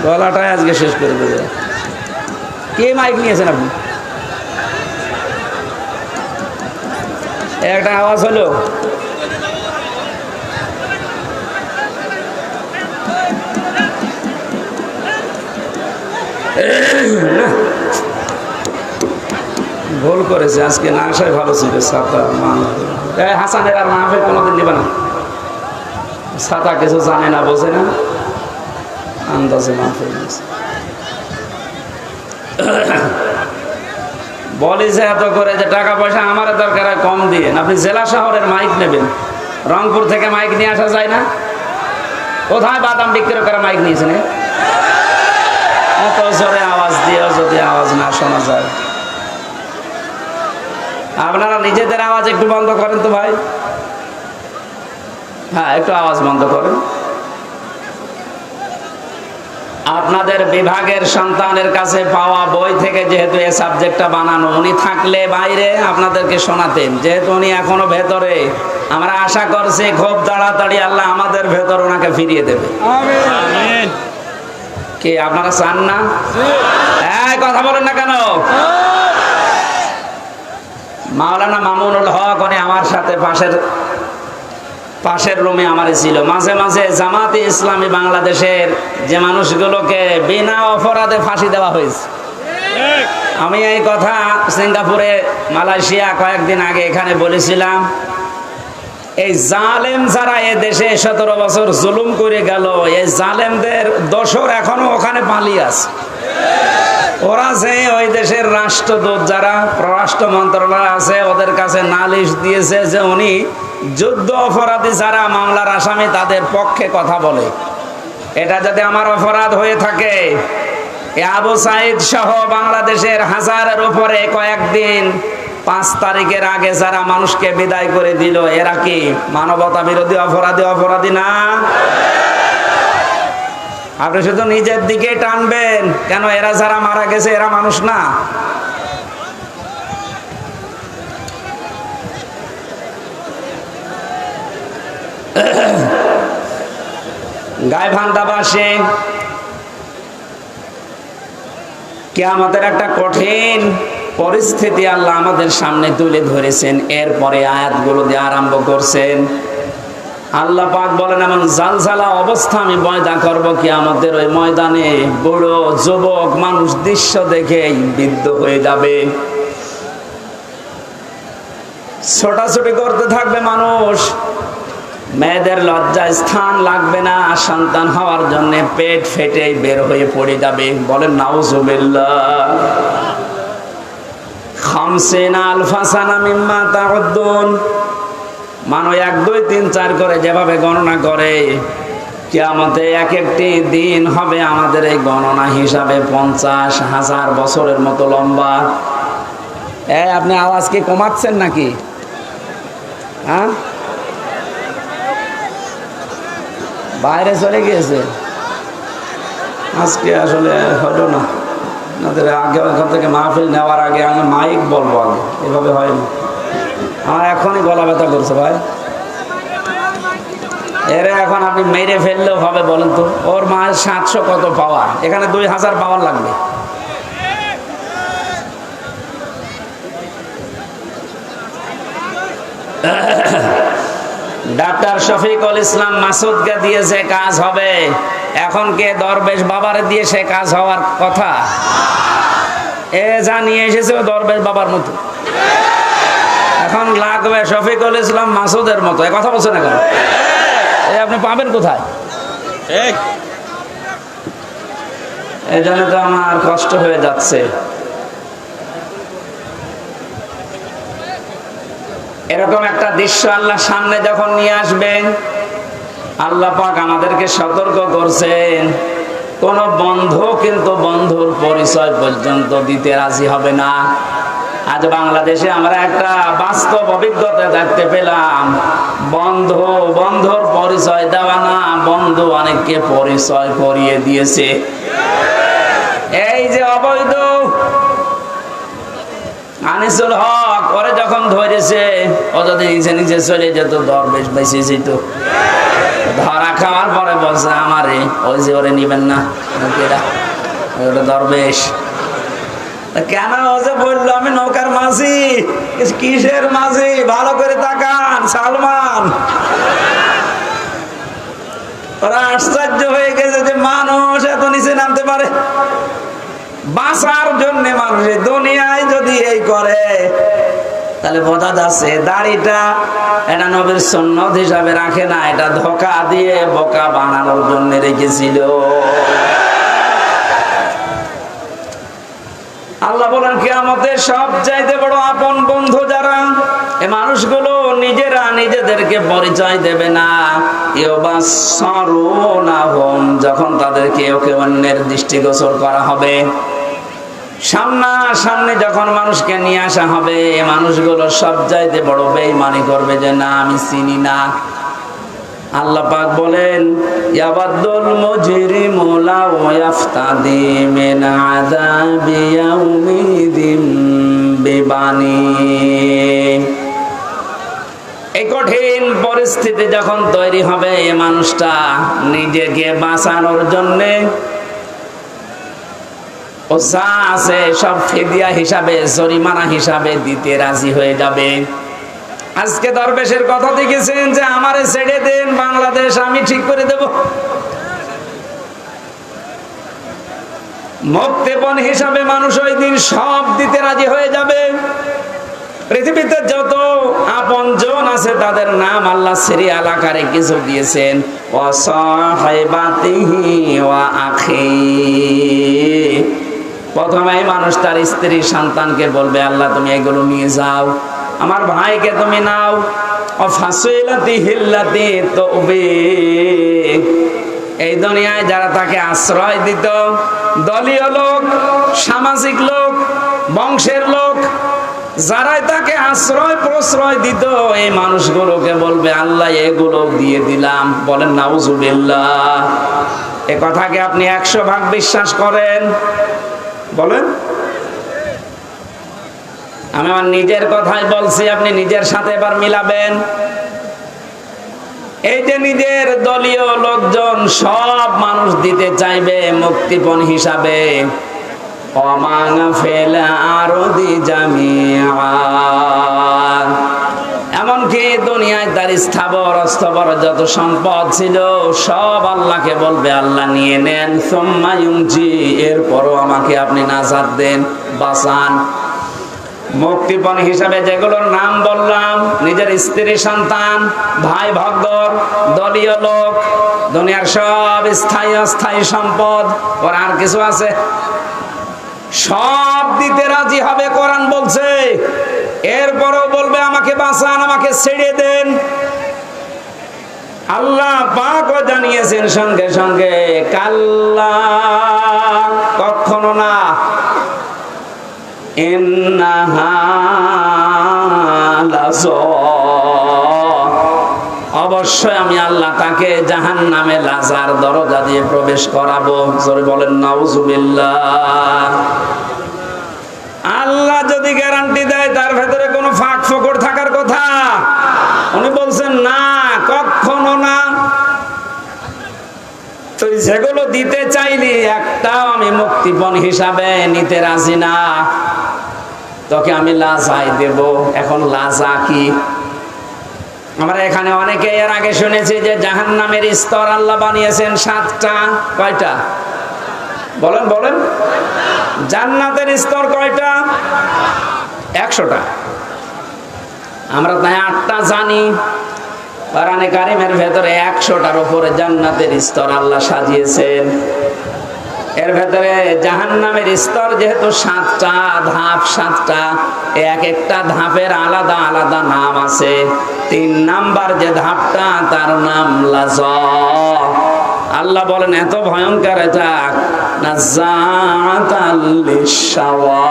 গলাটাই আজকে শেষ করে দেবে। কে মাইক নিয়েছেন আপনি? একটা আওয়াজ হলো। ভুল করেছে, আজকে না আসাই ভালো ছিল। ছাতা হাসানের আর মাহফিল কোনোদিন দিবে না। ছাতা কিছু জানে না, বোঝে না, আন্দাজে মাহফিল বলি যে এত করে যে টাকা পয়সা আমার দরকার কম দিয়ে, আপনি জেলা শহরের মাইক নেবেন, রংপুর থেকে মাইক নিয়ে আসা যায় না? কোথায় বাদাম বিক্রি করে মাইক নিয়েছেন? এত জোরে আওয়াজ দিয়েও যদি আওয়াজ না শোনা যায়। আপনারা নিজেদের আওয়াজ একটু বন্ধ করেন তো ভাই। হ্যাঁ, একটু আওয়াজ বন্ধ করেন। আপনাদের বিভাগের সন্তানের কাছে পাওয়া বই থেকে যেহেতু এই সাবজেক্টটা বানানো, উনি থাকলে বাইরে আপনাদেরকে শোনাতেন। যেহেতু উনি এখনো ভেতরে, আমরা আশা করছি খুব তাড়াতাড়ি আল্লাহ আমাদের ভেতর ওনাকে ফিরিয়ে দেবে। আমিন। কি আপনারা চান না? এই কথা বলেন না কেন? মাওলানা মামুনুল হক উনি আমার সাথে পাশের রুমে আমারই ছিল। মাঝে মাঝে জামাতে ইসলামী বাংলাদেশের যে মানুষগুলোকে বিনা অপরাধে ফাঁসি দেওয়া হয়েছে, আমি এই কথা সিঙ্গাপুরে, মালয়েশিয়া কয়েকদিন আগে এখানে বলেছিলাম। এই জালেম যারা এ দেশে 17 বছর জুলুম করে গেল, এই জালেমদের দোসর এখনো ওখানে পালিয়ে আছে। ওরা যে ওই দেশের রাষ্ট্রদূত যারা পররাষ্ট্র মন্ত্রণালয় আছে, ওদের কাছে নালিশ দিয়েছে যে উনি যুদ্ধ অপরাধী যারা মামলার আসামি তাদের পক্ষে কথা বলে। এটা যদি আমার অপরাধ হয়ে থাকে, আবু সাইদ সহ বাংলাদেশের হাজারের উপরে কয়েকদিন 5 তারিখের আগে যারা মানুষকে বিদায় করে দিল, এরা কি মানবতা বিরোধী অপরাধী না? আপনি শুধু নিজের দিকে টানবেন কেন? এরা যারা মারা গেছে এরা মানুষ না? গাইবান্ধাবাসী কিয়ামতের একটা কঠিন পরিস্থিতি আল্লাহ আমাদের সামনে তুলে ধরেছেন। এরপরে আয়াতগুলো দিয়ে আরম্ভ করছেন। আল্লাহ পাক বলেন, এমন জালজালা অবস্থা আমি পয়দা করব কিয়ামতের ওই ময়দানে, বুড়ো যুবক মানুষ দৃশ্য দেখেই বিদ্ধ হয়ে যাবে। ছোটাছুটি করতে থাকবে মানুষ, মেয়েদের লজ্জায় স্থান লাগবে না, সন্তান হওয়ার জন্য পেট ফেটে বের হয়ে পড়ে যাবে। বলেন নাউজুবিল্লাহ। খামসিনা আলফা সানা মিম্মা তাউদ্দুন, মানুষ 1 2 3 4 করে যেভাবে গণনা করে, কিয়ামতে এক একটি দিন হবে আমাদের এই গণনা হিসাবে 50,000 বছরের মতো লম্বা। আপনি আওয়াজ কি কমাচ্ছেন নাকি? হ্যাঁ, বাইরে চলে গিয়েছে আজকে, আসলে হলো না। আপনাদের আগে ওখান থেকে মাহফিল নেওয়ার আগে আমি মাইক বলবো, আগে এভাবে হয় না। আমার এখনই গলা ব্যথা করছে ভাই। এরে এখন আপনি মেরে ফেললেও হবে? বলেন তো, ওর মায়ের 700 কত পাওয়ার, এখানে 2000 পাওয়ার লাগবে। ডাক্তার শফিকুল ইসলাম মাসুদকে দিয়ে যে কাজ হবে, এখন কে দরবেশ বাবারে দিয়ে সে কাজ হওয়ার কথা? এ যা নিয়ে এসেছে ও দরবেশ বাবার মতো, এখন লাগবে শফিকুল ইসলাম মাসুদের মতো। এ কথা বলছেন না কেন? আপনি পাবেন কোথায়? এই জন্য তো আমার কষ্ট হয়ে যাচ্ছে। এরকম একটা দৃশ্য আল্লাহ সামনে যখন নিয়ে আসবেন, আল্লাহ পাক আমাদেরকে সতর্ক করছেন, কোন বন্ধু কিন্তু বন্ধুর পরিচয় পর্যন্ত দিতে রাজি হবে না। আজ বাংলাদেশে আমরা একটা বাস্তব অভিজ্ঞতা দেখতে পেলাম, বন্ধুর পরিচয় দেওয়া না, বন্ধু অনেককে পরিচয় করিয়ে দিয়েছে। এই যে অবৈধ আনিসুল হক, ওরে যখন ধরেছে, ও যদি নিজে চলে যেত, দরবেশ বেঁচে যেত। ধরা খাওয়ার পরে বলছে আমারে, ওই যে ওরে নিবেন না, ওটা দরবেশ। কেন যে বললো আমি নৌকার মাঝি? কিসের মাঝি? ভালো করে তাকান, সালমান। ওরা আশ্চর্য হয়ে গেছে যে মানুষ এত নিচে নামতে পারে। বাঁচার জন্য মানুষ দুনিয়ায় যদি এই করে, তাহলে বোঝা যাচ্ছে দাড়িটা এটা নবীর সুন্নত হিসাবে রাখে না, এটা ধোঁকা দিয়ে বোকা বানানোর জন্য রেখেছিল। আল্লাহ বলেন কিয়ামতে সব চাইতে বড় আপন বন্ধু যারা, এই মানুষগুলো নিজেরা নিজেদেরকে পরিচয় দেবে না। ইউবাসসারুনাহুম, যখন তাদেরকে কেউ অন্যের দৃষ্টিগোচর করা হবে, সামনাসামনি যখন মানুষকে নিয়ে আসা হবে, এই মানুষগুলো সব চাইতে বড় বেঈমানি করবে যে না আমি চিনি না। আল্লাহ পাক বলেন ইয়াবাদুল মুজরিমু লাউ ইয়াফতাদি মিন আযাবি ইয়াউমিদিন বিবানি। এই কঠিন পরিস্থিতি যখন তৈরি হবে, এই মানুষটা নিজেকে বাঁচানোর জন্য ও যা আছে সব ফিদিয়া হিসাবে, জরিমানা হিসাবে দিতে রাজি হয়ে যাবে। আজকে দরবেশের কথা দেখেছেন যে আমারে ছেড়ে দেন, বাংলাদেশ আমি ঠিক করে দেব। মুক্তিপণ হিসাবে মানুষ ওই দিন সব দিতে রাজি হয়ে যাবে। পৃথিবীতে যত আপনজন আছে তাদের নাম আল্লাহ সিরিয়াল আকারে কিছু দিয়েছেন। ওয়া সাহিবাতিহি ওয়া আখি। প্রথমে মানুষ তার স্ত্রী সন্তানকে বলবে আল্লাহ তুমি এগুলো নিয়ে যাও, আমার ভাইকে তুমি নাও। এই দুনিয়ায় যারা তাকে আশ্রয় দিত, দলীয় লোক, সামাজিক লোক, বংশের লোক, যারাই তাকে আশ্রয় প্রশ্রয় দিত, এই মানুষগুলোকে বলবে আল্লাহ এগুলো দিয়ে দিলাম। বলেন নাউজুবিল্লাহ। এ কথাকে আপনি 100 ভাগ বিশ্বাস করেন? বলেন। আমি আমার নিজের কথাই বলছি, আপনি নিজের সাথে এবার মিলাবেন। এই যে নিজের দলীয় লোকজন সব মানুষ দিতে চাইবে মুক্তিপণ হিসাবে। ওমান ফিল আরদি জামিআ, এমনকি দুনিয়ায় তার স্থাবর অস্থাবর যত সম্পদ ছিল সব আল্লাহকে বলবে আল্লাহ নিয়ে নেন। সুম্মা ইউনজি, এরপরও আমাকে আপনি নাজাত দেন, বাঁচান। মুক্তিপণ হিসাবে যেগুলোর নাম বললাম, নিজের স্ত্রী সন্তান, ভাই ভগর, দলীয় লোক, দুনিয়ার সব স্থায়ী অস্থায়ী সম্পদ, ওর আর কিছু আছে? সব দিতে রাজি হবে, কোরআন বলছে। এরপরও বলবে আমাকে বাঁচান, আমাকে ছেড়ে দেন। আল্লাহ পাকও জানিয়েছেন সঙ্গে সঙ্গে কাল্লা, কখনো না। ইন্নাহা লাযা, অবশ্যই আমি আল্লাহ তাকে জাহান্নামে লাজার দরজা দিয়ে প্রবেশ করাবো। জোরে বলেন নাউজুবিল্লাহ। আল্লাহ যদি গ্যারান্টি দেয় তার ভেতরে কোনো ফাঁক ফোকর থাকার কথা? উনি বলছেন না, কখনো না। তো যেগুলো দিতে চাইলি একটাও আমি মুক্তিপণ হিসাবে নিতে রাজি না, তোকে আমি লাজাই দেব। এখন লাজা কি? আমরা এখানে অনেকে এর আগে শুনেছি যে জাহান্নামের স্তর আল্লাহ বানিয়েছেন 7টা। কয়টা? বলেন বলেন। জান্নাতের স্তর কয়টা? 100টা। আমরা তাই 8টা জানি। কোরআনে কারিমের ভেতরে 100টার উপরে জান্নাতের স্তর আল্লাহ সাজিয়েছেন। এর ভেতরে জাহান্নামের স্তর যেহেতু 7টা ধাপ, 7টা, এক একটা ধাপের আলাদা আলাদা নাম আছে। 3 নাম্বার যে ধাপটা তার নাম লাযা। আল্লাহ বলেন এত ভয়ঙ্কর এটা, নাযাআতাল লিশাওয়া।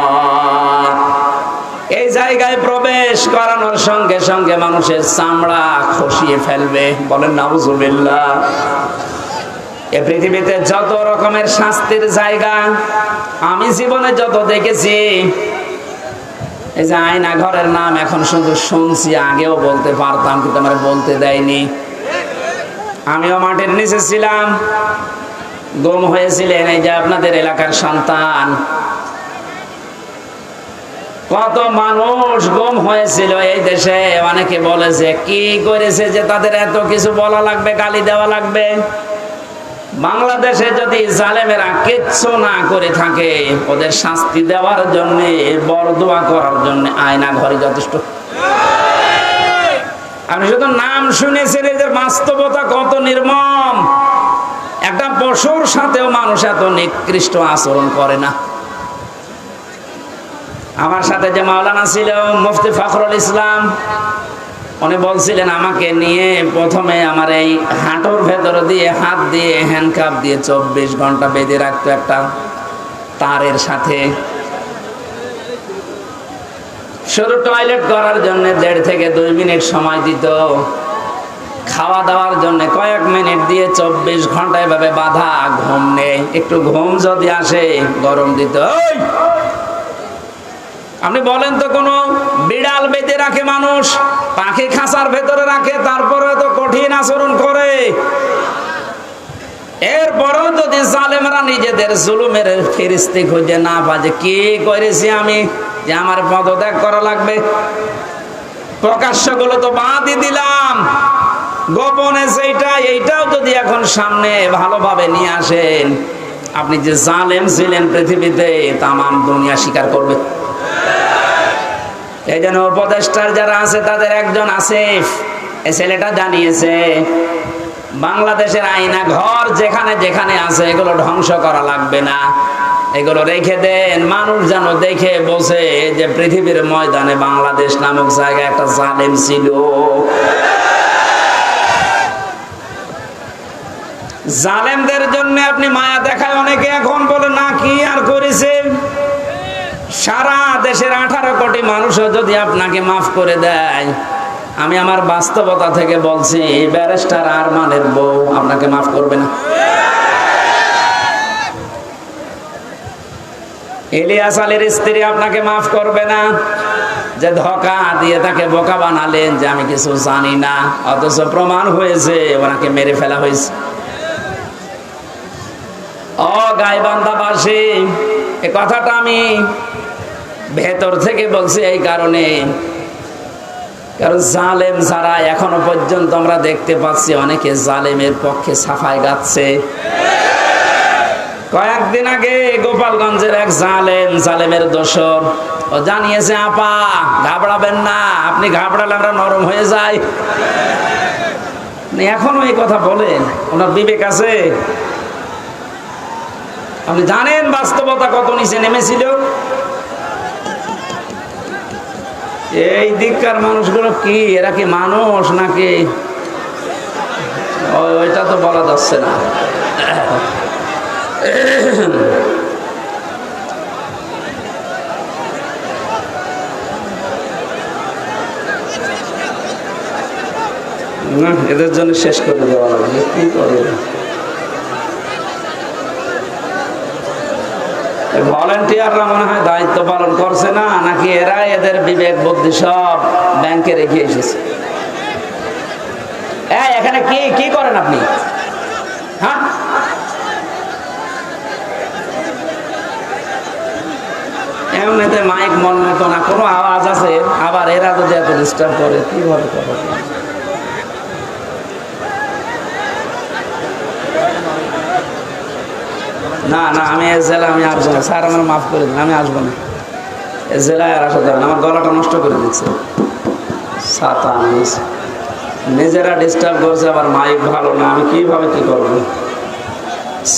এই জায়গায় প্রবেশ করানোর সঙ্গে সঙ্গে মানুষের চামড়া খসিয়ে ফেলবে। বলেন নাউজুবিল্লাহ। এই পৃথিবীতে যত রকমের শাস্তির জায়গা আমি জীবনে যত দেখেছি, এই যে আয়না ঘরের নাম এখন শুধু শুনছি, আগেও বলতে পারতাম কিন্তু আমার বলতে দেয়নি। আমিও মাটির নিচে ছিলাম, গুম হয়েছিলেন এই যে আপনাদের এলাকার সন্তান। কত মানুষ গুম হয়েছিল এই দেশে, অনেকে বলেছে কি করেছে যে তাদের এত কিছু বলা লাগবে, গালি দেওয়া লাগবে। বাংলাদেশে যদি জালেমেরা কিচ্ছু না করে থাকে, ওদের শাস্তি দেওয়ার জন্য, বরদোয়া করার জন্য আয়না ঘরে যথেষ্ট। আপনি শুধু নাম শুনেছেন, এদের বাস্তবতা কত নির্মম। একটা পশুর সাথেও মানুষ এত নিকৃষ্ট আচরণ করে না। আমার সাথে যে মাওলানা ছিল মুফতি ফখরুল ইসলাম, উনি বলছিলেন আমাকে নিয়ে প্রথমে আমার এই হাঁটুর ভেতর দিয়ে হাত দিয়ে হ্যান্ডকাপ দিয়ে 24 ঘন্টা বেঁধে রাখতো একটা তারের সাথে। শুধু টয়লেট করার জন্য 1.5 থেকে 2 মিনিট সময় দিত, খাওয়া দাওয়ার জন্য কয়েক মিনিট দিয়ে 24 ঘন্টা এভাবে বাঁধা। ঘুম নেই, একটু ঘুম যদি আসে গরম দিত। আপনি বলেন তো, কোন বিড়াল বেঁধে রাখে মানুষ, পাখি খাঁচার ভেতরে রাখে, তারপরে তো কঠিন আচরণ করে। এরপরেও যদি জালেমরা নিজেদের জুলুমের ফেরেশতা খুঁজে না পায় যে কি করেছি আমি যে আমার পদত্যাগ করা লাগবে, প্রকাশ্য গুলো তো বাদই দিলাম, গোপনে এইটাও যদি এখন সামনে ভালোভাবে নিয়ে আসেন, আপনি যে জালেম ছিলেন পৃথিবীতে তামাম দুনিয়া স্বীকার করবে। এই জন্য উপদেষ্টার যারা আছে তাদের একজন আসিফ, এই ছেলেটা জানিয়েছে বাংলাদেশের আয়না ঘর যেখানে যেখানে আছে এগুলো ধ্বংস করা লাগবে না, এগুলো রেখে দেন। মানুষ যেন দেখে বসে যে পৃথিবীর ময়দানে বাংলাদেশ নামক জায়গায় একটা জালেম ছিল। জালেমদের জন্য আপনি মায়া দেখায় অনেকে, এখন বলে না কি আর করেছে। সারা দেশের 18 কোটি মানুষও যদি আপনাকে মাফ করে দেয়, আমি আমার বাস্তবতা থেকে বলছি, ব্যারিস্টার আরমানের বউ আপনাকে মাফ করবে না। ইলিয়াস আলীর স্ত্রী আপনাকে মাফ করবে না, যে ধোঁকা দিয়ে তাকে বোকা বানালেন যে আমি কিছু জানি না, অথচ প্রমাণ হয়েছে ওনাকে মেরে ফেলা হয়েছে। ও গাইবান্ধাবাসী, এই কথাটা আমি ভেতর থেকে বলছি এই কারণে, কারণ জালেম যারা এখনো পর্যন্ত আমরা দেখতে পাচ্ছি অনেকে জালেমের পক্ষে সাফাই গাচ্ছে। কয়েকদিন আগে গোপালগঞ্জের এক জালেমের দোসর ও জানিয়েছে, আপা ঘাবড়াবেন না, আপনি ঘাবড়ালে আমরা নরম হয়ে যাই। এখনো এই কথা বলেন, ওনার বিবেক আছে? আপনি জানেন বাস্তবতা কত নিচে নেমেছিল? এই দিককার মানুষগুলো কি, এরা কি মানুষ নাকি? ওইটা তো বলা যাচ্ছে না। এদের জন্য শেষ করে দেওয়া লাগবে, কি করে? ভলান্টিয়াররা মনে হয় দায়িত্ব পালন করছে না, নাকি এরা এদের বিবেক বুদ্ধি সব ব্যাংকে রেখে এসেছে? এখানে কি কি করেন আপনি? হ্যাঁ, এমনিতে মাইক মন মতো না, কোনো আওয়াজ আছে, আবার এরা যদি এত ডিস্টার্ব করে কিভাবে করে? না না, আমি এ জেলা আমি আসবো না স্যার, আমার মাফ করে দিন, আমি আসবো না এ জেলায় আর আসা যাবে না, আমার গলাটা নষ্ট করে দিচ্ছে। ছাতা নিজেরা ডিস্টার্ব করছে, আবার মাইক ভালো না, আমি কিভাবে কি করবো?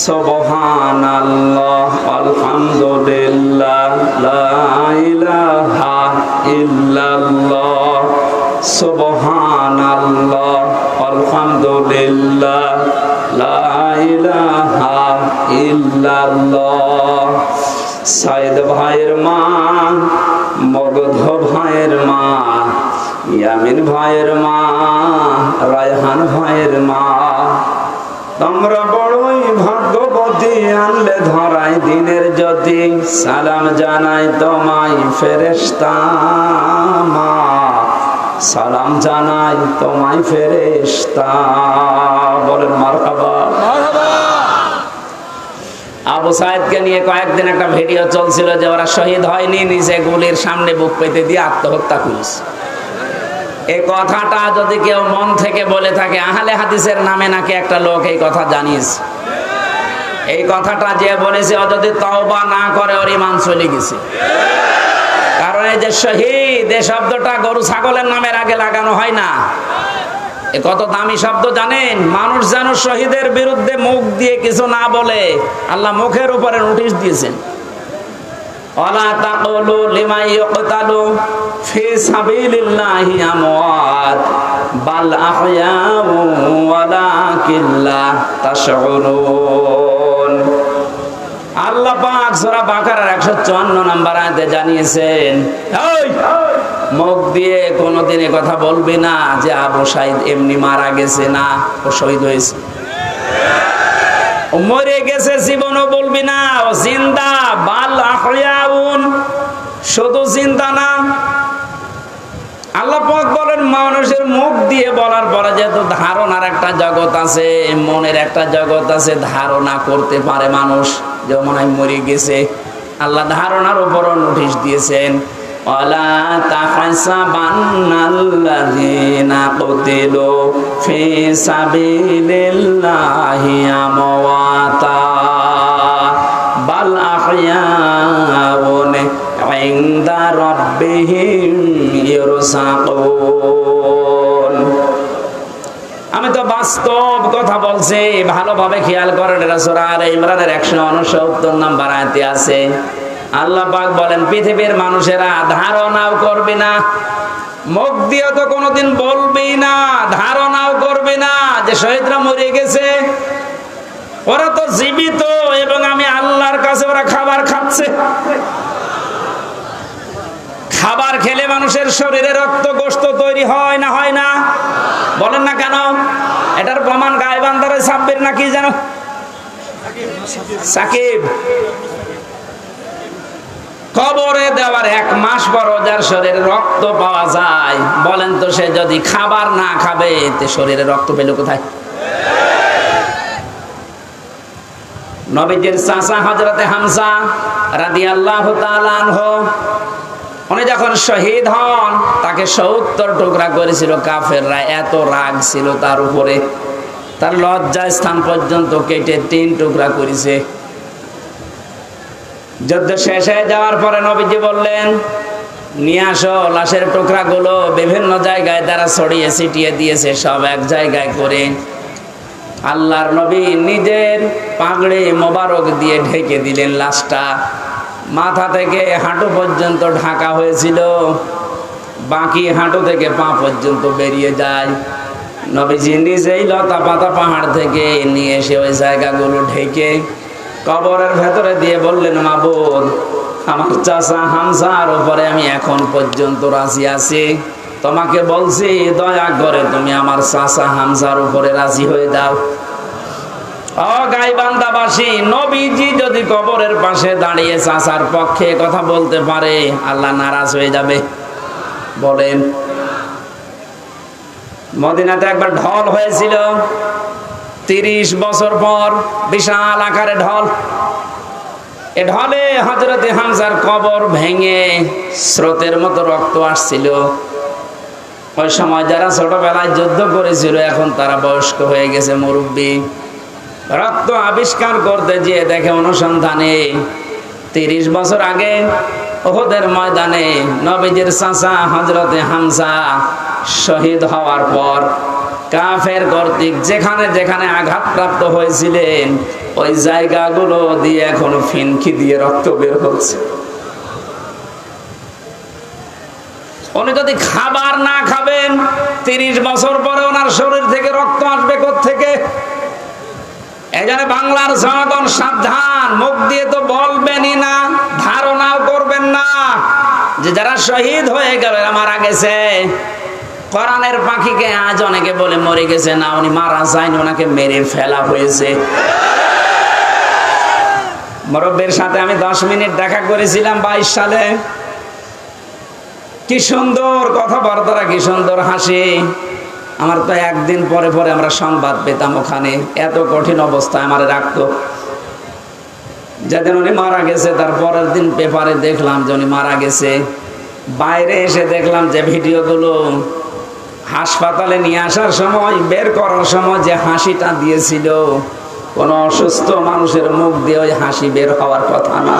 সুবহানাল্লাহ আলহামদুলিল্লাহ লা ইলাহা ইল্লাল্লাহ, সুবহানাল্লাহ আলহামদুলিল্লাহ লা ইলাহা ইল্লাল্লাহ। সাইদ ভাইয়ের মা, মগধ ভাইয়ের মা, ইয়ামিন ভাইয়ের মা, রায়হান ভাইয়ের মা, তোমরা বড়ই ভাগ্যবতী, আনলে ধরাই দিনের জ্যোতি, সালাম জানাই তোমায় ফেরেশতা মা, সালাম জানাই তোমায় ফেরেশতা। বলেন মারহাবা। আবু সাইদকে নিয়ে কয়েকদিন একটা ভিডিও চলছিল যে ওরা শহীদ হয়নি, নিজে গুলির সামনে বুক পেতে দিয়ে আত্মহত্যা করেছে। এই কথাটা যদি কেউ মন থেকে বলে থাকে, আহলে হাদিসের নামে নাকি একটা লোক এই কথা জানিয়েছে। এই কথাটা যে বলেছে ও যদি তওবা না করে ওর ঈমান চলে গেছে। কারণ এই যে শহীদ এই শব্দটা গরু ছাগলের নামের আগে লাগানো হয় না। এ কত দামি শব্দ জানেন? মানুষ যেন শহীদের বিরুদ্ধে মুখ দিয়ে কিছু না বলে আল্লাহ মুখের উপরে নোটিশ দিয়েছেন। ওয়ালা তাকুলু লিমান ইউকতালু ফি সাবিলিল্লাহি আমওয়াত বাল আহইয়াউ ওয়ালাকিন লা তাশউরুন। আল্লাহ পাক সূরা বাকারার 154 নম্বর আয়াতে জানিয়েছেন, এই মুখ দিয়ে কোনোদিন এই কথা বলবি না যে আবু সাইদ এমনি মারা গেছে, না ও শহীদ হয়েছে। ও মরে গেছে জীবনও বলবি না, ও জিন্দা। বাল আহইয়াউন, শুধু জিন্দা না। আল্লাহ পাক বলেন মানুষের মুখ দিয়ে বলার পরে যেহেতু ধারণার একটা জগৎ আছে, মনের একটা জগৎ আছে, ধারণা করতে পারে মানুষ যে মনে হয় মরে গেছে। আল্লাহ ধারণার উপরও নোটিশ দিয়েছেন, ওয়ালা তাহসাবান্নাল্লাযীনা কুতিলু ফি সাবিলিল্লাহি আমওয়াতা বাল আহইয়াউন ইনদা রাব্বিহিম ইরসাকুন। আমি তো বাস্তব কথা বলছি, ভালোভাবে খেয়াল করেন। এটা সূরা আলে ইমরানের 169 নম্বর আয়াতে আছে। আল্লাহ পাক বলেন পৃথিবীর মানুষেরা ধারণাও করবে না, মুখ দিয়ে তো কোনোদিন বলবি না, ধারণাও করবে না যে শহীদরা মরে গেছে। ওরা তো জীবিত এবং আমি আল্লাহর কাছে ওরা খাবার খাচ্ছে। খাবার খেলে মানুষের শরীরে রক্ত গোশত তৈরি হয় না, হয় না? বলেন না কেন? এটার প্রমাণ গায়বান্দারে সাব্বির নাকি যেন সাকিব। কবরে দেওয়ার 1 মাস পর যার শরীরে রক্ত পাওয়া যায়, বলেন তো সে যদি খাবার না খাবে তে শরীরে রক্ত পেল কোথায়? নবীজির চাচা হযরতে হামজা রাদিয়াল্লাহু তাআলা আনহু, উনি যখন শহীদ হন তাকে 70 টুকরা করেছিল কাফেররা। এত রাগ ছিল তার উপরে, তার লজ্জা স্থান পর্যন্ত কেটে 3 টুকরা করেছে। যুদ্ধ শেষ হয়ে যাওয়ার পরে নবীজি বললেন, নিয়ে আসো লাশের টুকরাগুলো। বিভিন্ন জায়গায় তারা ছড়িয়ে ছিটিয়ে দিয়েছে, সব এক জায়গায় করে আল্লাহর নবী নিজের পাগড়ি মোবারক দিয়ে ঢেকে দিলেন লাশটা। মাথা থেকে হাঁটু পর্যন্ত ঢাকা হয়েছিল, বাকি হাঁটু থেকে পা পর্যন্ত বেরিয়ে যায়। নবীজি নিজেই লতা পাতা পাহাড় থেকে নিয়ে এসে ওই জায়গাগুলো ঢেকে কবরের ভেতরে দিয়ে বললেন, মাবুদ, আমার চাচা হামজার উপরে আমি এখন পর্যন্ত রাজি আছি। তোমাকে বলছি দয়া করে তুমি আমার চাচা হামজার উপরে রাজি হয়ে যাও। ও গাইবান্দাবাসী, নবীজি যদি কবরের পাশে দাঁড়িয়ে চাচার পক্ষে কথা বলতে পারে, আল্লাহ নারাজ হয়ে যাবে? বলেন। মদিনাতে একবার ঢল হয়েছিল 30 বছর পর, বিশাল আকারে ঢল। এ ঢলে হযরতে হামজার কবর ভেঙে স্রোতের মতো রক্ত আসছিল। ওই সময় যারা ছোটবেলায় যুদ্ধ করেছিল এখন তারা বয়স্ক হয়ে গেছে, মুরব্বী। রক্ত আবিষ্কার করতে গিয়ে দেখে অনুসন্ধানে 30 বছর আগে উহুদের ময়দানে নবীজির চাচা হযরতে হামজা শহীদ হওয়ার পর কাফের কর্তৃক যেখানে যেখানে আঘাতপ্রাপ্ত হয়েছিলেন ওই জায়গাগুলো দিয়ে এখন ফিনকি দিয়ে রক্ত বের হচ্ছে। উনি যদি খাবার না খাবেন 30 বছর পরে ওনার শরীর থেকে রক্ত আসবে কোত্থেকে? এখানে বাংলার জনগণ সাবধান, মুখ দিয়ে তো বলবেনই না, ধারণাও করবেন না যে যারা শহীদ হয়ে গেল মারা গেছে। কোরআনের পাখিকে আজ অনেকে বলে মরে গেছে, না উনি মারা যায়নি, ওনাকে মেরে ফেলা হয়েছে। মুরব্বির সাথে আমি 10 মিনিট দেখা করেছিলাম 22 সালে। কি সুন্দর কথাবার্তা, কি সুন্দর হাসি। আমার তো একদিন পরে পরে আমরা সংবাদ পেতাম ওখানে, এত কঠিন অবস্থায় আমারে রাখতো। যেদিন উনি মারা গেছে তার পরের দিন পেপারে দেখলাম যে উনি মারা গেছে। বাইরে এসে দেখলাম যে ভিডিওগুলো, হাসপাতালে নিয়ে আসার সময়, বের করার সময় যে হাসিটা দিয়েছিল, কোনো অসুস্থ মানুষের মুখ দিয়ে ওই হাসি বের হওয়ার কথা না।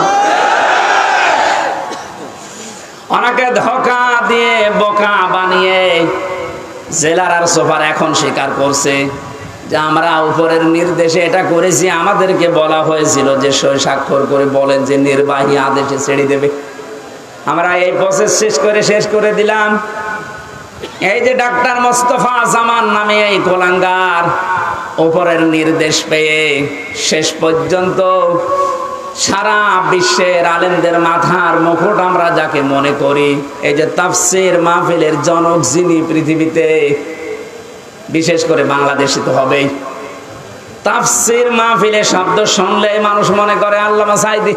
অনেকে ধোঁকা দিয়ে বোকা বানিয়ে জেলার আর সুপার এখন স্বীকার করছে যে আমরা উপরের নির্দেশে এটা করেছি। আমাদেরকে বলা হয়েছিল যে সই স্বাক্ষর করে বলেন যে নির্বাহী আদেশে ছেড়ে দেবে। আমরা এই প্রসেস শেষ করে দিলাম। এই যে ডাক্তার মোস্তফা জামান নামে এই কোলাঙ্গার উপরের নির্দেশ পেয়ে শেষ পর্যন্ত সারা বিশ্বের আলেমদের মাথার মুকুট আমরা যাকে মনে করি, এই যে তাফসীর মাহফিলের জনক যিনি পৃথিবীতে, বিশেষ করে বাংলাদেশে তো হবেই, তাফসীর মাহফিলের শব্দ শুনলে মানুষ মনে করে আল্লামা সাঈদী।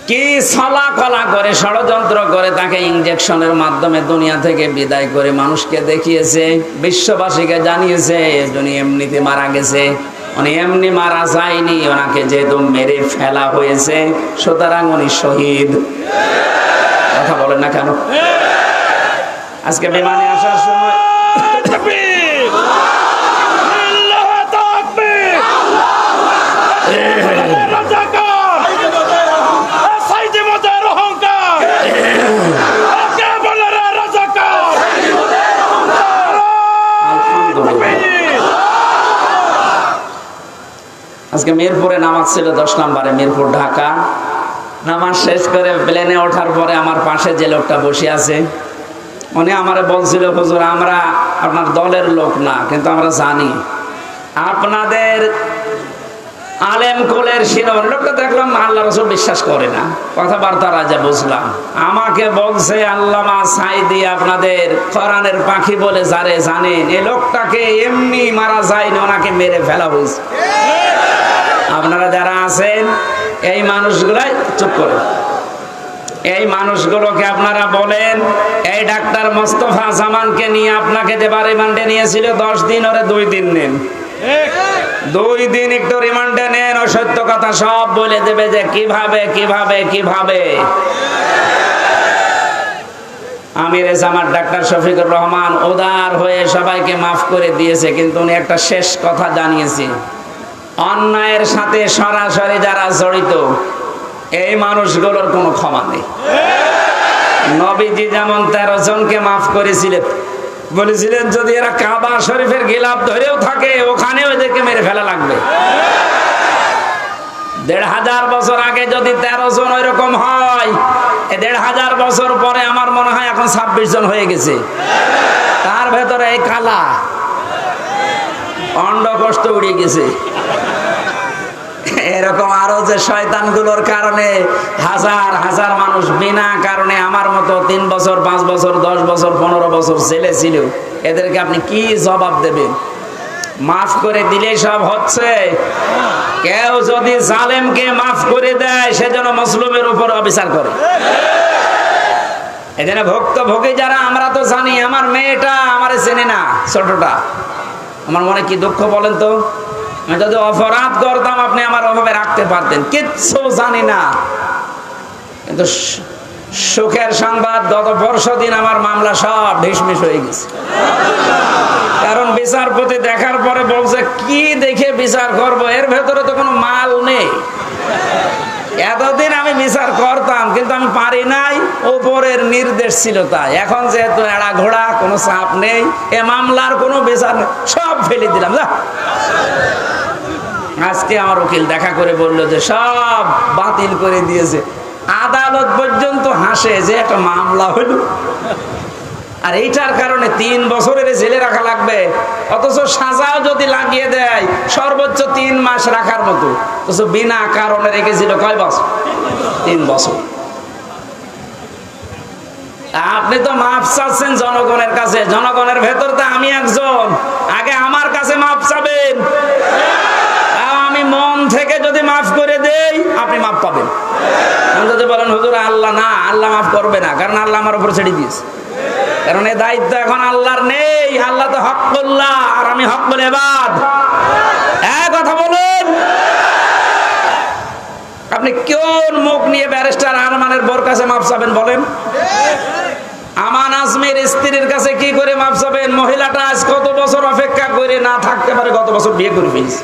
কি ছলা কলা করে ষড়যন্ত্র করে তাকে ইনজেকশনের মাধ্যমে দুনিয়া থেকে বিদায় করে মানুষকে দেখিয়েছে, বিশ্ববাসীকে জানিয়েছে উনি এমনিতে মারা গেছে। উনি এমনি মারা যায়নি, ওনাকে যেহেতু মেরে ফেলা হয়েছে সুতরাং উনি শহীদ। কথা বলেন না কেন? আজকে বিমানে আসার সময় আজকে মিরপুরে নামাজ ছিল 10 নম্বরে, মিরপুর ঢাকা। নামাজ শেষ করে প্লেনে ওঠার পরে আমার পাশে যে লোকটা বসে আছে উনি আমারে বলছিল, হুজুর আমরা আপনার দলের লোক না, কিন্তু আমরা জানি আপনাদের আলেম কুলের শিরোমণি। লোকটা দেখলাম আল্লাহ রাসূল বিশ্বাস করে না, কথাবার্তা রাজা বুঝলাম। আমাকে বলছে আল্লামা সাঈদী আপনাদের কোরআনের পাখি বলে যারে জানেন, এই লোকটাকে এমনি মারা যায়নি, ওনাকে মেরে ফেলা হয়েছে। আপনারা যারা আছেন এই মানুষগুলাই চুপ করে, এই মানুষগুলোকে আপনারা বলেন এই ডাক্তার মোস্তফা জামানকে নিয়ে আপনাকে যে রিমান্ডে নিয়েছিল 10 দিন, ওরে 2 দিন নেন, 2 দিন একটু রিমান্ডে নেন। ও সত্য কথা সব বলে দেবে যে কিভাবে কিভাবে কিভাবে। আমির জামাত ডাক্তার শফিকুর রহমান উদার হয়ে সবাইকে মাফ করে দিয়েছে, কিন্তু উনি একটা শেষ কথা জানিয়েছে, অন্যায়ের সাথে সরাসরি যারা জড়িত এই মানুষগুলোর কোনো ক্ষমা নেই। নবীজি যেমন 13 জনকে মাফ করেছিলেন, বলেছিলেন যদি এরা কাবা শরীফের গিলাফ ধরেও থাকে ওখানে ওদেরকে মেরে ফেলা লাগবে। 1500 বছর আগে যদি 13 জন ওইরকম হয়, 1500 বছর পরে আমার মনে হয় এখন 26 জন হয়ে গেছে। তার ভেতরে এই কালা অন্ডকোষ্ঠ উড়ে গেছে। এরকম আরো যে শয়তানগুলোর কারণে হাজার হাজার মানুষ বিনা কারণে আমার মতো 3 বছর 5 বছর 10 বছর 15 বছর জেলে ছিল, এদেরকে আপনি কি জবাব দেবেন? মাফ করে দিলে সব হচ্ছে? কেউ যদি জালেমকে মাফ করে দেয় সেজন্য মুসলিমের উপর অবিচার করে। এজন্য ভুক্তভোগী যারা, আমরা তো জানি, আমার মেয়েটা আমারে চেনে না, ছোটটা, আমার মনে কি দুঃখ বলেন তো। আমি যদি অপরাধ করতাম আপনি আমার অভাবে রাখতে পারতেন, কিচ্ছু জানি না। কিন্তু সুখের সংবাদ, গত পরশুদিন আমার মামলা সব ঢিসমিস হয়ে গেছে। কারণ বিচারপতি দেখার পরে বলছে কি দেখে বিচার করব, এর ভেতরে তো কোনো মাল নেই। এতদিন আমি বিচার করতাম কিন্তু আমি পারি নাই, উপরের নির্দেশ ছিল তাই। এখন যেহেতু এড়া ঘোড়া, কোনো চাপ নেই, এ মামলার কোনো বিচার নেই, সব ফেলে দিলাম। যা, আজকে আমার উকিল দেখা করে বললো যে সব বাতিল করে দিয়েছে। আদালত পর্যন্ত হাসে যে একটা মামলা হইল, আর এইটার কারণে 3 বছরের জেলে রাখা লাগবে, অথচ সাজাও যদি লাগিয়ে দেয় সর্বোচ্চ 3 মাস রাখার মতো, অথচ বিনা কারণে রেখেছিল কয় বছর? 3 বছর। আপনি তো মাফ চাচ্ছেন জনগণের কাছে, জনগণের ভেতর তো আমি একজন, আগে আমার কাছে মাফ চাবেন। আমি মন থেকে যদি মাফ করে দেই আপনি মাফ পাবেন। যদি বলেন হুজুর আল্লাহ না, আল্লাহ মাফ করবে না, কারণ আল্লাহ আমার উপর ছেড়ে দিয়েছে। কারণ এই দায়িত্ব এখন আল্লাহর নেই। আল্লাহ তো হকুল্লাহ আর আমি হকুল ইবাদ। কথা বলুন, আপনি কোন মুখ নিয়ে ব্যারিস্টার আরমানের বোর কাছে মাপ চাবেন বলেন? আমান আজমের স্ত্রীর কাছে কি করে মাপ চাবেন? মহিলাটা আজ কত বছর অপেক্ষা করে না থাকতে পারে, কত বছর বিয়ে করে ফেলছে।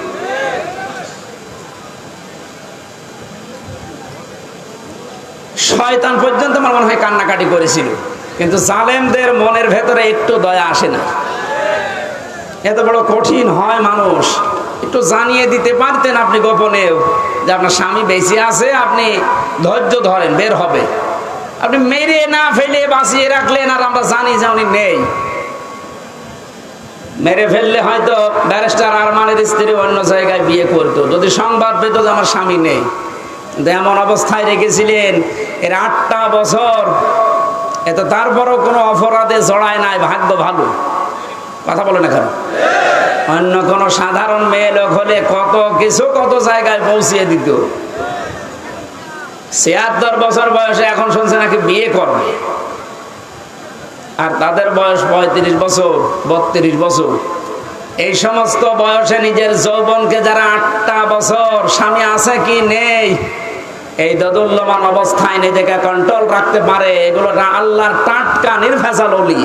শয়তান পর্যন্ত আমার মনে হয় কান্নাকাটি করেছিল, কিন্তু জালেমদের মনের ভেতরে একটু দয়া আসে না। এত বড় কঠিন হয় মানুষ। একটু জানিয়ে দিতে পারতেন আপনি গোপনেও যে আপনার স্বামী বেঁচে আছে, আপনি ধৈর্য ধরেন, বের হবে। আপনি মেরে না ফেলে বাঁচিয়ে রাখলেন, আর আমরা জানি যে উনি নেই। মেরে ফেললে হয়তো ব্যারিস্টার আরমানের স্ত্রী অন্য জায়গায় বিয়ে করতো, যদি সংবাদ পেত যে আমার স্বামী নেই। এমন অবস্থায় রেখেছিলেন এর 8টা বছর, এত তারপরও কোনো অপরাধে জড়ায় নাই, ভাগ্য ভালো। কথা বলে না কেন? অন্য কোন সাধারণ মেয়ে লোক হলে কত কিছু কত জায়গায় পৌঁছিয়ে দিত। ৭৬ বছর বয়সে এখন শুনছে নাকি বিয়ে করবে, আর তাদের বয়স ৩৫ বছর ৩২ বছর। এই সমস্ত বয়সে নিজের যৌবনকে যারা 8টা বছর স্বামী আছে কি নেই এই দোদুল্যমান অবস্থায় নিজেকে কন্ট্রোল রাখতে পারে, এগুলো আল্লাহর টাটকা নির্ভেজাল ওলি।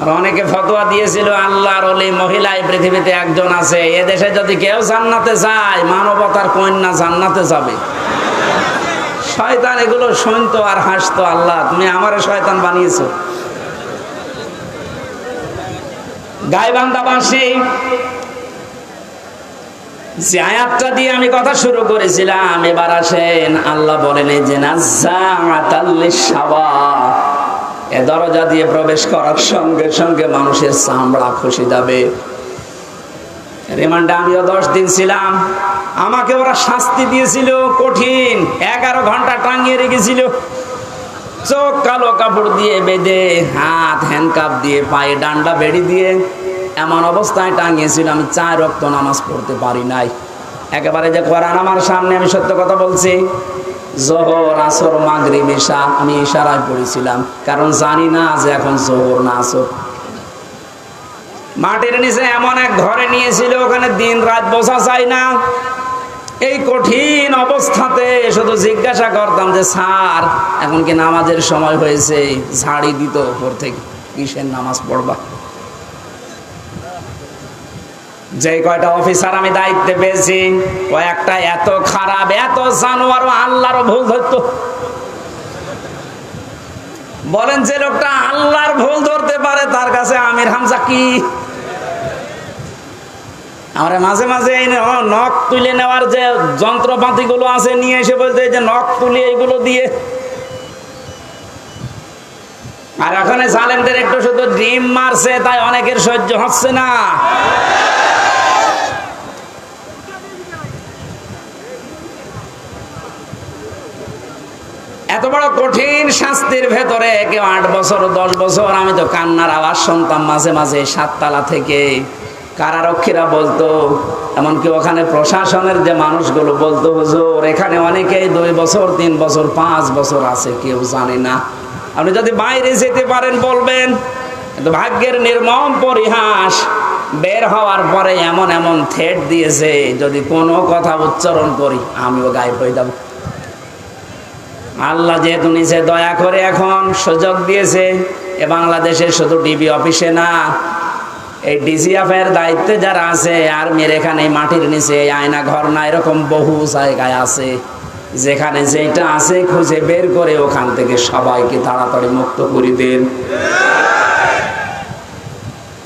আর অনেকে ফতোয়া দিয়েছিল আল্লাহর ওলি মহিলা এই পৃথিবীতে একজন আছে, এদেশে যদি কেউ জান্নাতে যায় মানবতার কন্যা জান্নাতে যাবে। শয়তান এগুলো শুনতো আর হাসতো, আল্লাহ তুমি আমারে শয়তান বানিয়েছো। গাইবান্ধাবাসী যে আয়াতটা দিয়ে আমি কথা শুরু করেছিলাম, এবার আসেন আল্লাহ বলেন এই যে নাজ্জাআতাল লিশাওয়া, এ দরজা দিয়ে প্রবেশ করার সঙ্গে সঙ্গে মানুষের চামড়া খসে যাবে। রিমান্ডে আমিও 10 দিন ছিলাম, আমাকে ওরা শাস্তি দিয়েছিল কঠিন, 11 ঘন্টা টাঙিয়ে রেখেছিল, চোখ কালো কাপড় দিয়ে বেঁধে, হাত হ্যান্ডকাপ দিয়ে, পায়ে ডান্ডা বেড়ি দিয়ে এমন অবস্থায় টাঙিয়েছিল আমি 4 ওয়াক্ত নামাজ পড়তে পারি নাই। একেবারে যে কোরআন আমার সামনে, আমি সত্য কথা বলছি, জোহর আসর মাগরিব ইশা আমি ইশারায় পড়েছিলাম, কারণ জানি না যে এখন জোহর না আসর। মাটির নিচে এমন এক ঘরে নিয়েছিল, ওখানে দিন রাত বোঝা যায় না। এই কঠিন অবস্থাতে শুধু জিজ্ঞাসা করতাম যে স্যার এখন কি নামাজের সময় হয়েছে? ঝাড়ি দিত উপর থেকে, কিসের নামাজ পড়বা? যে কয়টা অফিসার আমি দায়িত্বে পেয়েছি, কয়েকটা এত খারাপ, এত জানোয়ার, আল্লাহরও ভুল ধরতো। বলেন যে লোকটা আল্লাহর ভুল ধরতে পারে তার কাছে আমির হামজা কি? আমরা মাঝে মাঝে এই নখ তুলে নেওয়ার যে যন্ত্রপাতি গুলো আছে নিয়ে এসে বলতে যে নখ তুলে এইগুলো দিয়ে, আর ওখানে জালেমদের একটু শুধু ডিম মারছে তাই অনেকের সহ্য হচ্ছে না। এত বড় কঠিন শাস্তির ভেতরে কেউ 8 বছর 10 বছর, আমি তো কান্নার আওয়াজ শুনতাম মাঝে মাঝে 7 তলা থেকে। কারারক্ষীরা বলতো, এমনকি ওখানে প্রশাসনের যে মানুষগুলো বলতো, হুজুর এখানে অনেকেই 2 বছর 3 বছর 5 বছর আছে, কেউ জানে না। আপনি যদি বাইরে যেতে পারেন বলবেন। কিন্তু ভাগ্যের নির্মম পরিহাস, বের হওয়ার পরে এমন এমন থ্রেট দিয়েছে যদি কোনো কথা উচ্চারণ করি আমিও গায়েব হয়ে যাব। আল্লাহ যেহেতু নিচে দয়া করে এখন সুযোগ দিয়েছে, এ বাংলাদেশের শুধু ডিবি অফিসে না, এই ডিজিএফ এর দায়িত্বে যারা আছে, আর্মির এখানে মাটির নিচে আয়না ঘর না, এরকম বহু জায়গায় আছে, যেখানে যেটা আছে খুঁজে বের করে ওখান থেকে সবাইকে তাড়াতাড়ি মুক্ত করে দেন।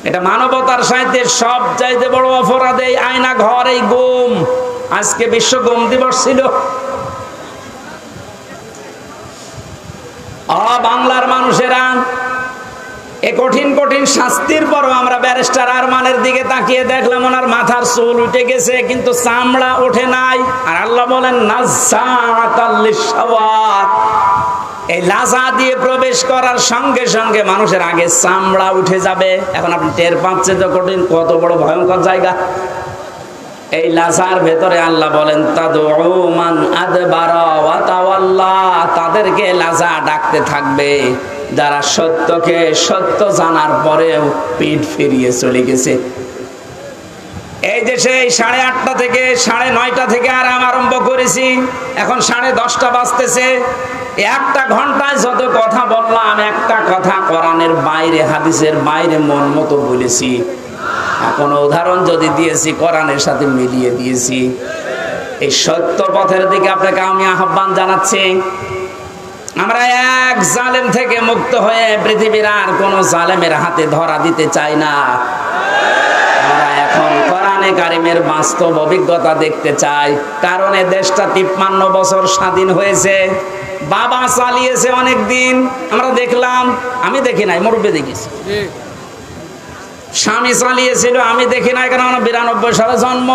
এটা মানবতার সাথে সব চাইতে বড় অপরাধ এই আয়না ঘর, এই গুম। আজকে বিশ্ব গুম দিবস ছিল। বাংলার মানুষেরা এ কঠিন কঠিন শাস্তির পরও আমরা ব্যারিস্টার আরমানের দিকে তাকিয়ে দেখলাম ওনার মাথার চুল উঠে গেছে কিন্তু চামড়া ওঠে নাই। আর আল্লাহ বলেন নাজ্জাআতাল লিশাওয়া, এই লাজা দিয়ে প্রবেশ করার সঙ্গে সঙ্গে মানুষের আগে চামড়া উঠে যাবে। এখন আপনি টের পাচ্ছেন তো কঠিন, কত বড় ভয়ঙ্কর জায়গা। এই লাজার ভেতরে আল্লাহ বলেন তাদউ মান আদবারা ওয়া তাওয়াল্লা, তাদেরকে লাজা ডাকতে থাকবে যারা সত্যকে সত্য জানার পরেও পিঠ ফিরিয়ে চলে গেছে। এই দেশে 8:30 থেকে 9:30 থেকে আরাম আরম্ভ করেছি, এখন 10:30 বাজতেছে। একটা ঘন্টায় যত কথা বললাম, একটা কথা কোরআনের বাইরে, হাদিসের বাইরে মন মতো বলেছি। এখন উদাহরণ যদি দিয়েছি কোরআনের সাথে মিলিয়ে দিয়েছি। এই সত্য পথের দিকে আপনাকে আমি আহ্বান জানাচ্ছি। আমরা এক জালেম থেকে মুক্ত হয়ে পৃথিবীর আর কোন জালেমের হাতে ধরা দিতে চাই না। আমরা এখন কোরআনে কারিমের বাস্তব অভিজ্ঞতা দেখতে চাই। কারণ এই দেশটা 53 বছর স্বাধীন হয়েছে, বাবা চালিয়েছে অনেক দিন, আমরা দেখলাম। আমি দেখি নাই, মুরব্বী দেখেছি। স্বামী চালিয়েছিল, আমি দেখি নাই, কারণ 92 সালে জন্ম।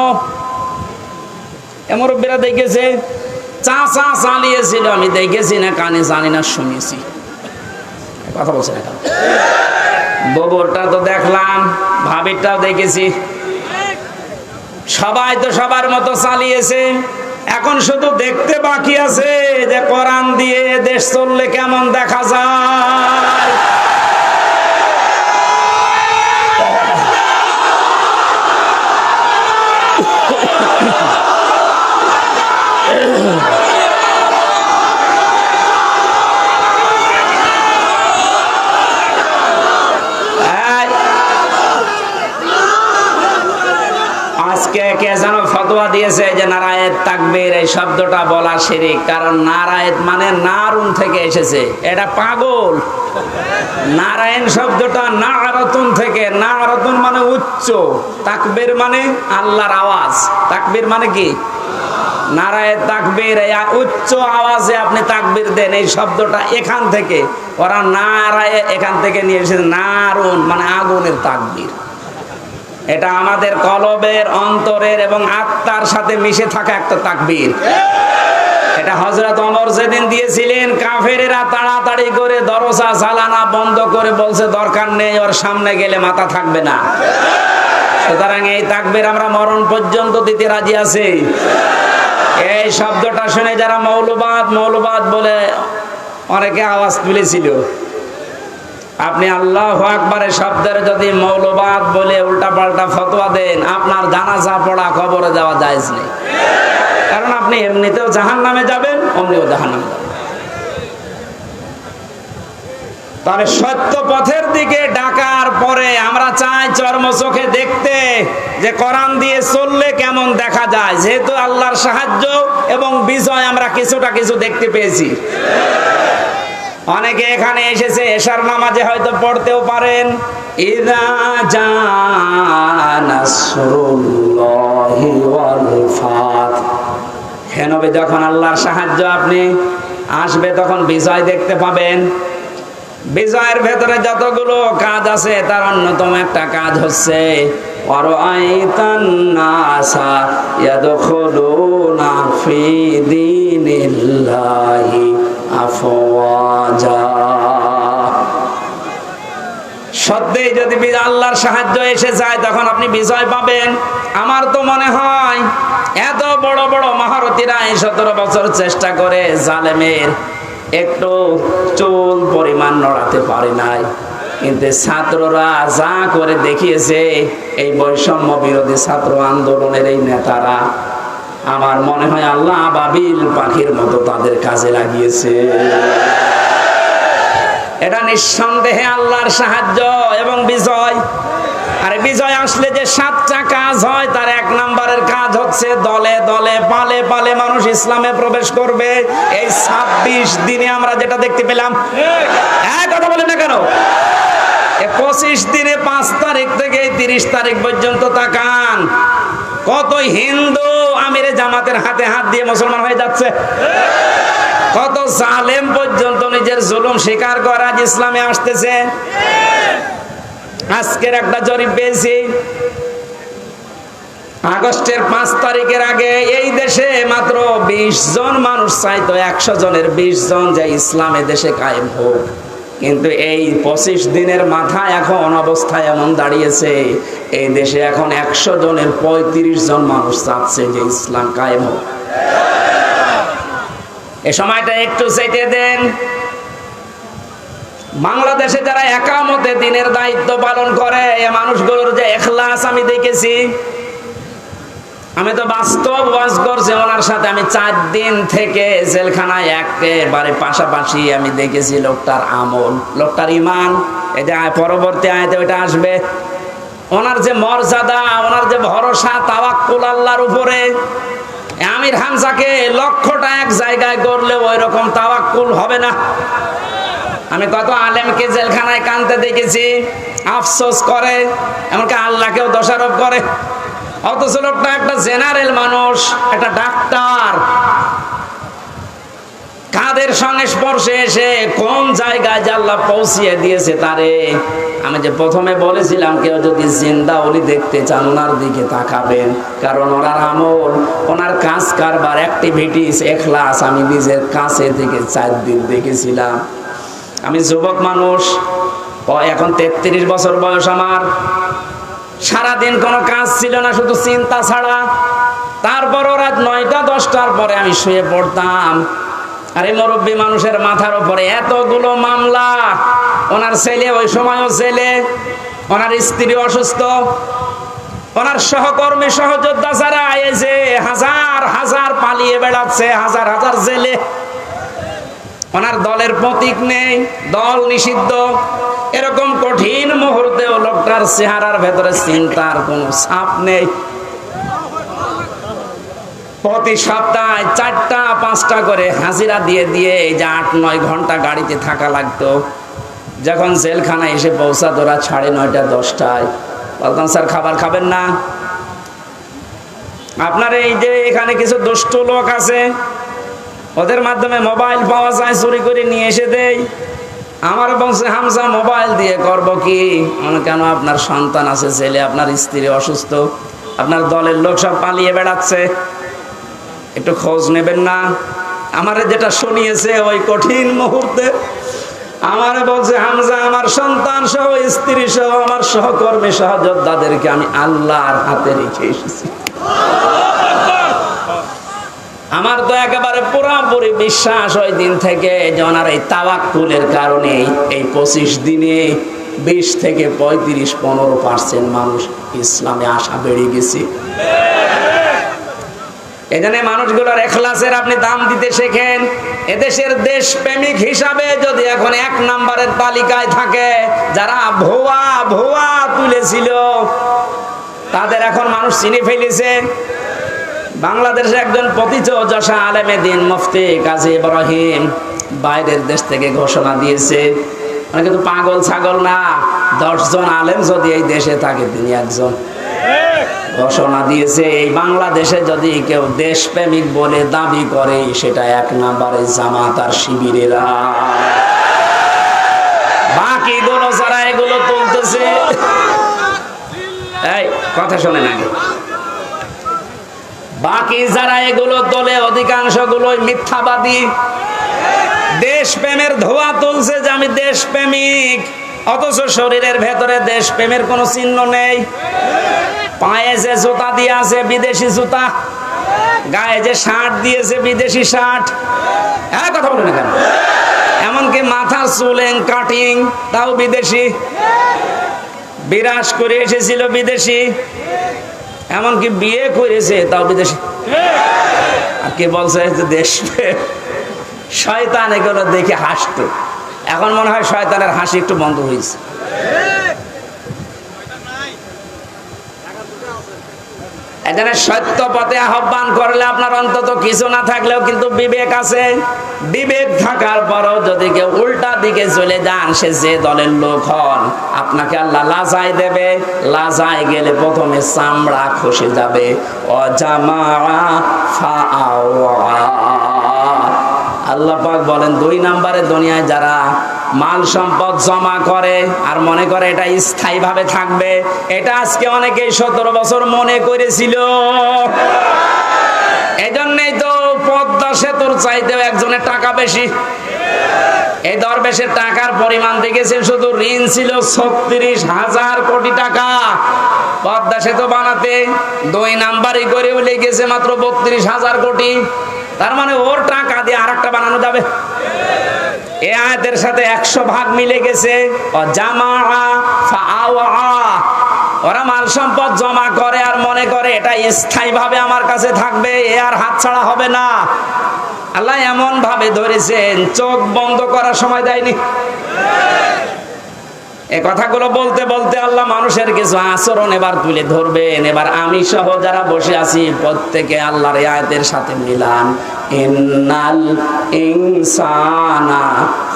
মুরব্বীরা দেখেছে। চাচা চালিয়েছিল, আমি দেখেছি না, কানে জানি না, শুনেছি। কথা বলছে না। ববরটা তো দেখলাম, ভাবিরটাও দেখেছি। সবাই তো সবার মতো চালিয়েছে। এখন শুধু দেখতে বাকি আছে যে কোরআন দিয়ে দেশ চললে কেমন দেখা যায়। আজকে কে যেন ফতোয়া দিয়েছে যে নারায়েত তাকবীর এই শব্দটা বলা শিরক। কারণ নারায়েত মানে নারুন থেকে এসেছে, এটা পাগল। নারায়ণ শব্দটা নারাতুন থেকে, নারাতুন মানে উচ্চ, তাকবীর মানে আল্লাহর আওয়াজ। তাকবীর মানে কি? নারায়ে তাকবীর, এই উচ্চ আওয়াজে আপনি তাকবীর দেন, এই শব্দটা এখান থেকে। ওরা নারায়ে এখান থেকে নিয়ে এসেছে, নারুন মানে আগুনের তাকবীর। এটা আমাদের কলবের, অন্তরের এবং আত্মার সাথে মিশে থাকা একটা তাকবীর। এটা হযরত ওমর যেদিন দিয়েছিলেন, কাফেরেরা তাড়াতাড়ি করে দরজা জ্বালানা বন্ধ করে বলছে দরকার নেই, ওর সামনে গেলে মাথা থাকবে না। সুতরাং এই তাকবীর আমরা মরণ পর্যন্ত দিতে রাজি আছি। এই শব্দটা শুনে যারা মৌলবাদ বলে অনেকে আওয়াজ তুলেছিল, আপনি আল্লাহু আকবারের শব্দের যদি মৌলবাদ বলে উল্টাপাল্টা ফতোয়া দেন, আপনার জানাজা পড়া, কবরে যাওয়া জায়েজ নেই। কারণ আপনি এমনিতেও জাহান্নামে যাবেন, অমনিও জাহান্নামে যাবেন। তবে সত্য পথের দিকে ডাকার পরে আমরা চাই চর্ম চোখে দেখতে যে কোরআন দিয়ে চললে কেমন দেখা যায়। যেহেতু আল্লাহর সাহায্য এবং বিজয় আমরা কিছু দেখতে পেয়েছি। অনেকে এখানে এসেছে, এশার নামাজে হয়তো পড়তেও পারেন, ইযা জা নাসরুল্লাহি ওয়াল ফাত। হে নবী, যখন আল্লাহর সাহায্য আপনি আসবে তখন বিজয় দেখতে পাবেন। বিজয়ের ভেতরে যতগুলো কাজ আছে তার অন্যতম একটা কাজ হচ্ছে ওয়ারাআইতান নাসা ইয়াদখুলুনা ফি দীনিল্লাহি আফওয়াজা। সত্যিই যদি আল্লাহর সাহায্য এসে যায় তখন আপনি বিজয় পাবেন। আমার তো মনে হয় এত বড় বড় মহারথীরা 17 বছর চেষ্টা করে জালেমের একটু চুল পরিমাণ নড়াতে পারে নাই, কিন্তু ছাত্ররা যা করে দেখিয়েছে, এই বৈষম্য বিরোধী ছাত্র আন্দোলনের এই নেতারা, আমার মনে হয় আল্লাহ আবাবিল পাখির মতো তাদের কাজে লাগিয়েছে। এটা নিঃসন্দেহে আল্লাহর সাহায্য এবং বিজয়। আর বিজয় আসলে যে 7টা কাজ হয়, তার 1 নম্বরের কাজ হচ্ছে দলে দলে পালে পালে মানুষ ইসলামে প্রবেশ করবে। এই 26 দিনে আমরা যেটা দেখতে পেলাম, কথা বলেন না কেন? 25 দিনে 5 তারিখ থেকে 30 তারিখ পর্যন্ত তাকান, কত হিন্দু আমিরে জামাতের হাতে হাত দিয়ে মুসলমান হয়ে যাচ্ছে। কত জালেম পর্যন্ত নিজের জুলুম স্বীকার করে আজ ইসলামে আসতেছে। আজকের একটা জরিপ পেয়েছি, আগস্টের 5 তারিখের আগে এই দেশে মাত্র 20 জন মানুষ চাইতো 100 জনের 20 জন যে ইসলামে দেশে কায়েম হোক। কিন্তু এই 25 দিনের মাথায় এখন অবস্থা এমন দাঁড়িয়েছে, এই দেশে এখন 100 জনের 35 জন মানুষ চাচ্ছে যে ইসলাম কায়েম হোক। এই সময়টা একটু চেটে দেন। বাংলাদেশে যারা একামতে দিনের দায়িত্ব পালন করে এই মানুষগুলোর যে ইখলাস আমি দেখেছি। আমি তো বাস্তব ওয়াজ করছি ওনার সাথে, আমি 4 দিন থেকে জেলখানায় একেবারে পাশাপাশি আমি দেখেছি লোকটার আমল, লোকটার ঈমান। এই যে পরবর্তী আয়াতে ওইটা আসবে, ওনার যে মর্যাদা, ওনার যে ভরসা তাওয়াক্কুল আল্লাহর উপরে। আমির হামজাকে লক্ষটা এক জায়গায় করলে ওই রকম তাওয়াক্কুল হবে না। আমি কত আলেমকে জেলখানায় কাঁদতে দেখেছি, আফসোস করে, এমনকি আল্লাহকেও দোষারোপ করে। অথচ লোকটা একটা জেনারেল মানুষ, একটা ডাক্তার, কাদের সংস্পর্শে এসে কোন জায়গায় যে আল্লাহ পৌঁছিয়ে দিয়েছে তারে। আমি যে প্রথমে বলেছিলাম কেউ যদি জিন্দা ওলি দেখতে চান ওনার দিকে তাকাবেন, কারণ ওনার আমল, ওনার কাজ কারবার, অ্যাক্টিভিটিস, ইখলাস আমি নিজের কাছে থেকে 4 দিন দেখেছিলাম। আমি যুবক মানুষ, এখন 33 বছর বয়স আমার। সারাদিন কোনো কাজ ছিল না, শুধু চিন্তা ছাড়া। তারপরও রাত 9টা 10টার পরে আমি শুয়ে পড়তাম। আর এই মুরব্বী মানুষের মাথার উপরে এতগুলো মামলা। ওনার ছেলে ওই সময়ও ছেলে, ওনার স্ত্রী অসুস্থ, ওনার সহকর্মী সহযোদ্ধা যারা এসে হাজার হাজার পালিয়ে বেড়াচ্ছে, হাজার হাজার জেলে। ওনার দলের প্রতীক নেই, দল নিষিদ্ধ। এরকম কঠিন মুহূর্তেও লোকটার চেহারার ভেতরে চিন্তার কোনো ছাপ নেই। প্রতি সপ্তাহে 4টা 5টা করে হাজিরা দিয়ে দিয়ে এই যে 8-9 ঘন্টা গাড়িতে থাকা লাগতো। যখন জেলখানায় এসে পৌঁছাতো রাত 9:30 10টায়, বলতাম স্যার খাবার খাবেন না? আপনার এই যে এখানে কিছু দুষ্ট লোক আছে, ওদের মাধ্যমে মোবাইল পাওয়া যায়, চুরি করে নিয়ে এসে দেয়। আমার বংশে হামজা মোবাইল দিয়ে করব কি? কেন আপনার সন্তান আছে, ছেলে, আপনার স্ত্রী অসুস্থ, আপনার দলের লোক সব পালিয়ে বেড়াচ্ছে, একটু খোঁজ নেবেন না? আমারে যেটা শুনিয়েছে ওই কঠিন মুহূর্তে আমার বলছে হামজা আমার সন্তান সহ স্ত্রী সহ আমার সহকর্মী সহযোদ্ধাদেরকে আমি আল্লাহর হাতে রেখে এসেছি। আমার তো একেবারে পুরোপুরি বিশ্বাস ওই দিন থেকে যে ওনার এই তাওয়াক্কুলের কারণে এই 25 দিনে 20 থেকে 35-15% মানুষ ইসলামে আসা বেড়ে গেছে। এখানে মানুষগুলোর ইখলাসের আপনি দাম দিতে শেখেন। এদেশের দেশপ্রেমিক হিসাবে যদি এখন 1 নম্বরের তালিকায় থাকে যারা ভুয়া ভুয়া তুলেছিল, তাদের এখন মানুষ চিনে ফেলেছে। বাংলাদেশের একজন প্রথিতযশা আলেমে দ্বীন মুফতি কাজী ইব্রাহিম বাইরের দেশ থেকে ঘোষণা দিয়েছে, মানে কিন্তু পাগল ছাগল না, 10 জন আলেম যদি এই দেশে থাকে তিনি একজন। ঘোষণা দিয়েছে এই বাংলাদেশে যদি কেউ দেশপ্রেমিক বলে দাবি করে সেটা 1 নম্বরে জামাত আর শিবিরেরা। বাকিগুলো যারা এগুলো তুলতেছে, এই কথা শোনে না, বাকি যারা এগুলো তোলে অধিকাংশ গুলোই মিথ্যাবাদী। দেশপ্রেমের ধোঁয়া তুলছে যে আমি দেশপ্রেমিক, অথচ শরীরের ভেতরে দেশপ্রেমের কোনো চিহ্ন নেই। পায়ে যে জুতা দিয়ে আছে বিদেশি জুতা, গায়ে যে শার্ট দিয়েছে বিদেশি শার্ট। হ্যাঁ কথা বলে না কেন? এমনকি মাথার চুলেং কাটিং তাও বিদেশি, বিরাজ করে এসেছিল বিদেশি, এমনকি বিয়ে করেছে তাও বিদেশি। আর কে বলছে যে দেশপ্রেম? শয়তান এগুলো দেখে হাসতো, এখন মনে হয় শয়তানের হাসি একটু বন্ধ হয়েছে। এখানে সত্য পথে আহ্বান করলে আপনার অন্তত কিছু না থাকলেও কিন্তু বিবেক আছে। বিবেক থাকার পরও যদি কেউ উল্টা দিকে চলে যান, সে যে দলের লোক হন, আপনাকে আল্লাহ লাজায় দেবে। লাজায় গেলে প্রথমে চামড়া খসে যাবে। আল্লাহ পাক বলেন 2 নম্বরে দুনিয়ায় যারা মাল সম্পদ জমা করে আর মনে করে এটা স্থায়ী ভাবে থাকবে, এটা আজকে অনেকেই 17 বছর মনে করেছিল। এজন্যই তো পদ্মা সেতুর চাইতেও একজনের টাকা বেশি। এই দরবেশের টাকার পরিমাণ দেখেছেন, শুধু ঋণ ছিল 36,000 কোটি টাকা পদ্মা সেতু বানাতে। 2 নাম্বারই করে লেগেছে মাত্র 32,000 কোটি। তার মানে ওর টাকা দিয়ে আরেকটা বানানো যাবে। এই আয়াতের সাথে 100 ভাগ মিলে গেছে। ওরা মাল সম্পদ জমা করে আর মনে করে এটা স্থায়ী ভাবে আমার কাছে থাকবে, এ আর হাতছাড়া হবে না। আল্লাহ এমন ভাবে ধরেছেন, চোখ বন্ধ করার সময় দেয়নি। এই কথাগুলো বলতে বলতে আল্লাহ মানুষের কিছু আচরণ এবার তুলে ধরবেন। এবার আমি সহ যারা বসে আছি প্রত্যেকে আল্লাহর এই আয়াতের সাথে মিলান, ইন্নাল ইনসানা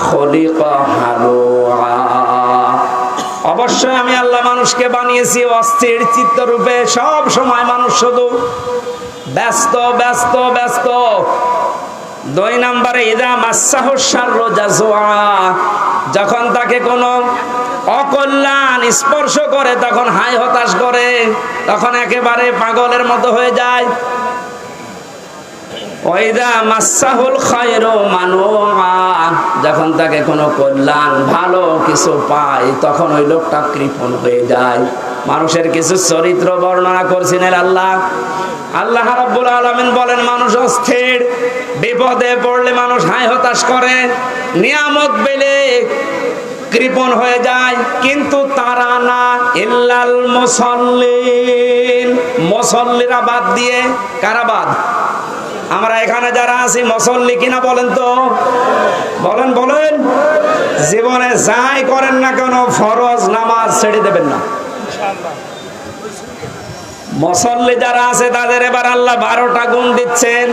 খুলিকা হালুআ। অবশ্যই আমি আল্লাহ মানুষকে বানিয়েছি অস্থির চিত্তরূপে। সব সময় মানুষ শুধু ব্যস্ত ব্যস্ত ব্যস্ত। 2 নম্বরে ইদা মাসসাহু শাররু জাযুআ, যখন তাকে কোনো অকল্যাণ স্পর্শ করে তখন হায় হতাশ করে, তখন একেবারে পাগলের মতো হয়ে যায়। ওয়াইদা মাসসাহুল খায়রু মানুআ, যখন তাকে কোনো কল্যাণ ভালো কিছু পায় তখন ওই লোকটা কৃপণ হয়ে যায়। মানুষের কিছু চরিত্র বর্ণনা করছিলেন আল্লাহ। আল্লাহ রাব্বুল আলামিন বলেন মানুষ অস্থির, বিপদে পড়লে মানুষ হায় হতাশ করে, নিয়ামত পেলে কৃপণ হয়ে যায়। কিন্তু তারা না, ইল্লাল মুসাল্লিন, মুসাল্লিরা বাদ দিয়ে। কারা বাদ? আমরা এখানে যারা আছি মুসল্লি কিনা বলেন তো? বলেন বলেন। জীবনে যাই করেন না কেন ফরজ নামাজ ছেড়ে দেবেন না। মুসল্লি যারা আছে তাদের এবার আল্লাহ 12টা গুণ দিচ্ছেন।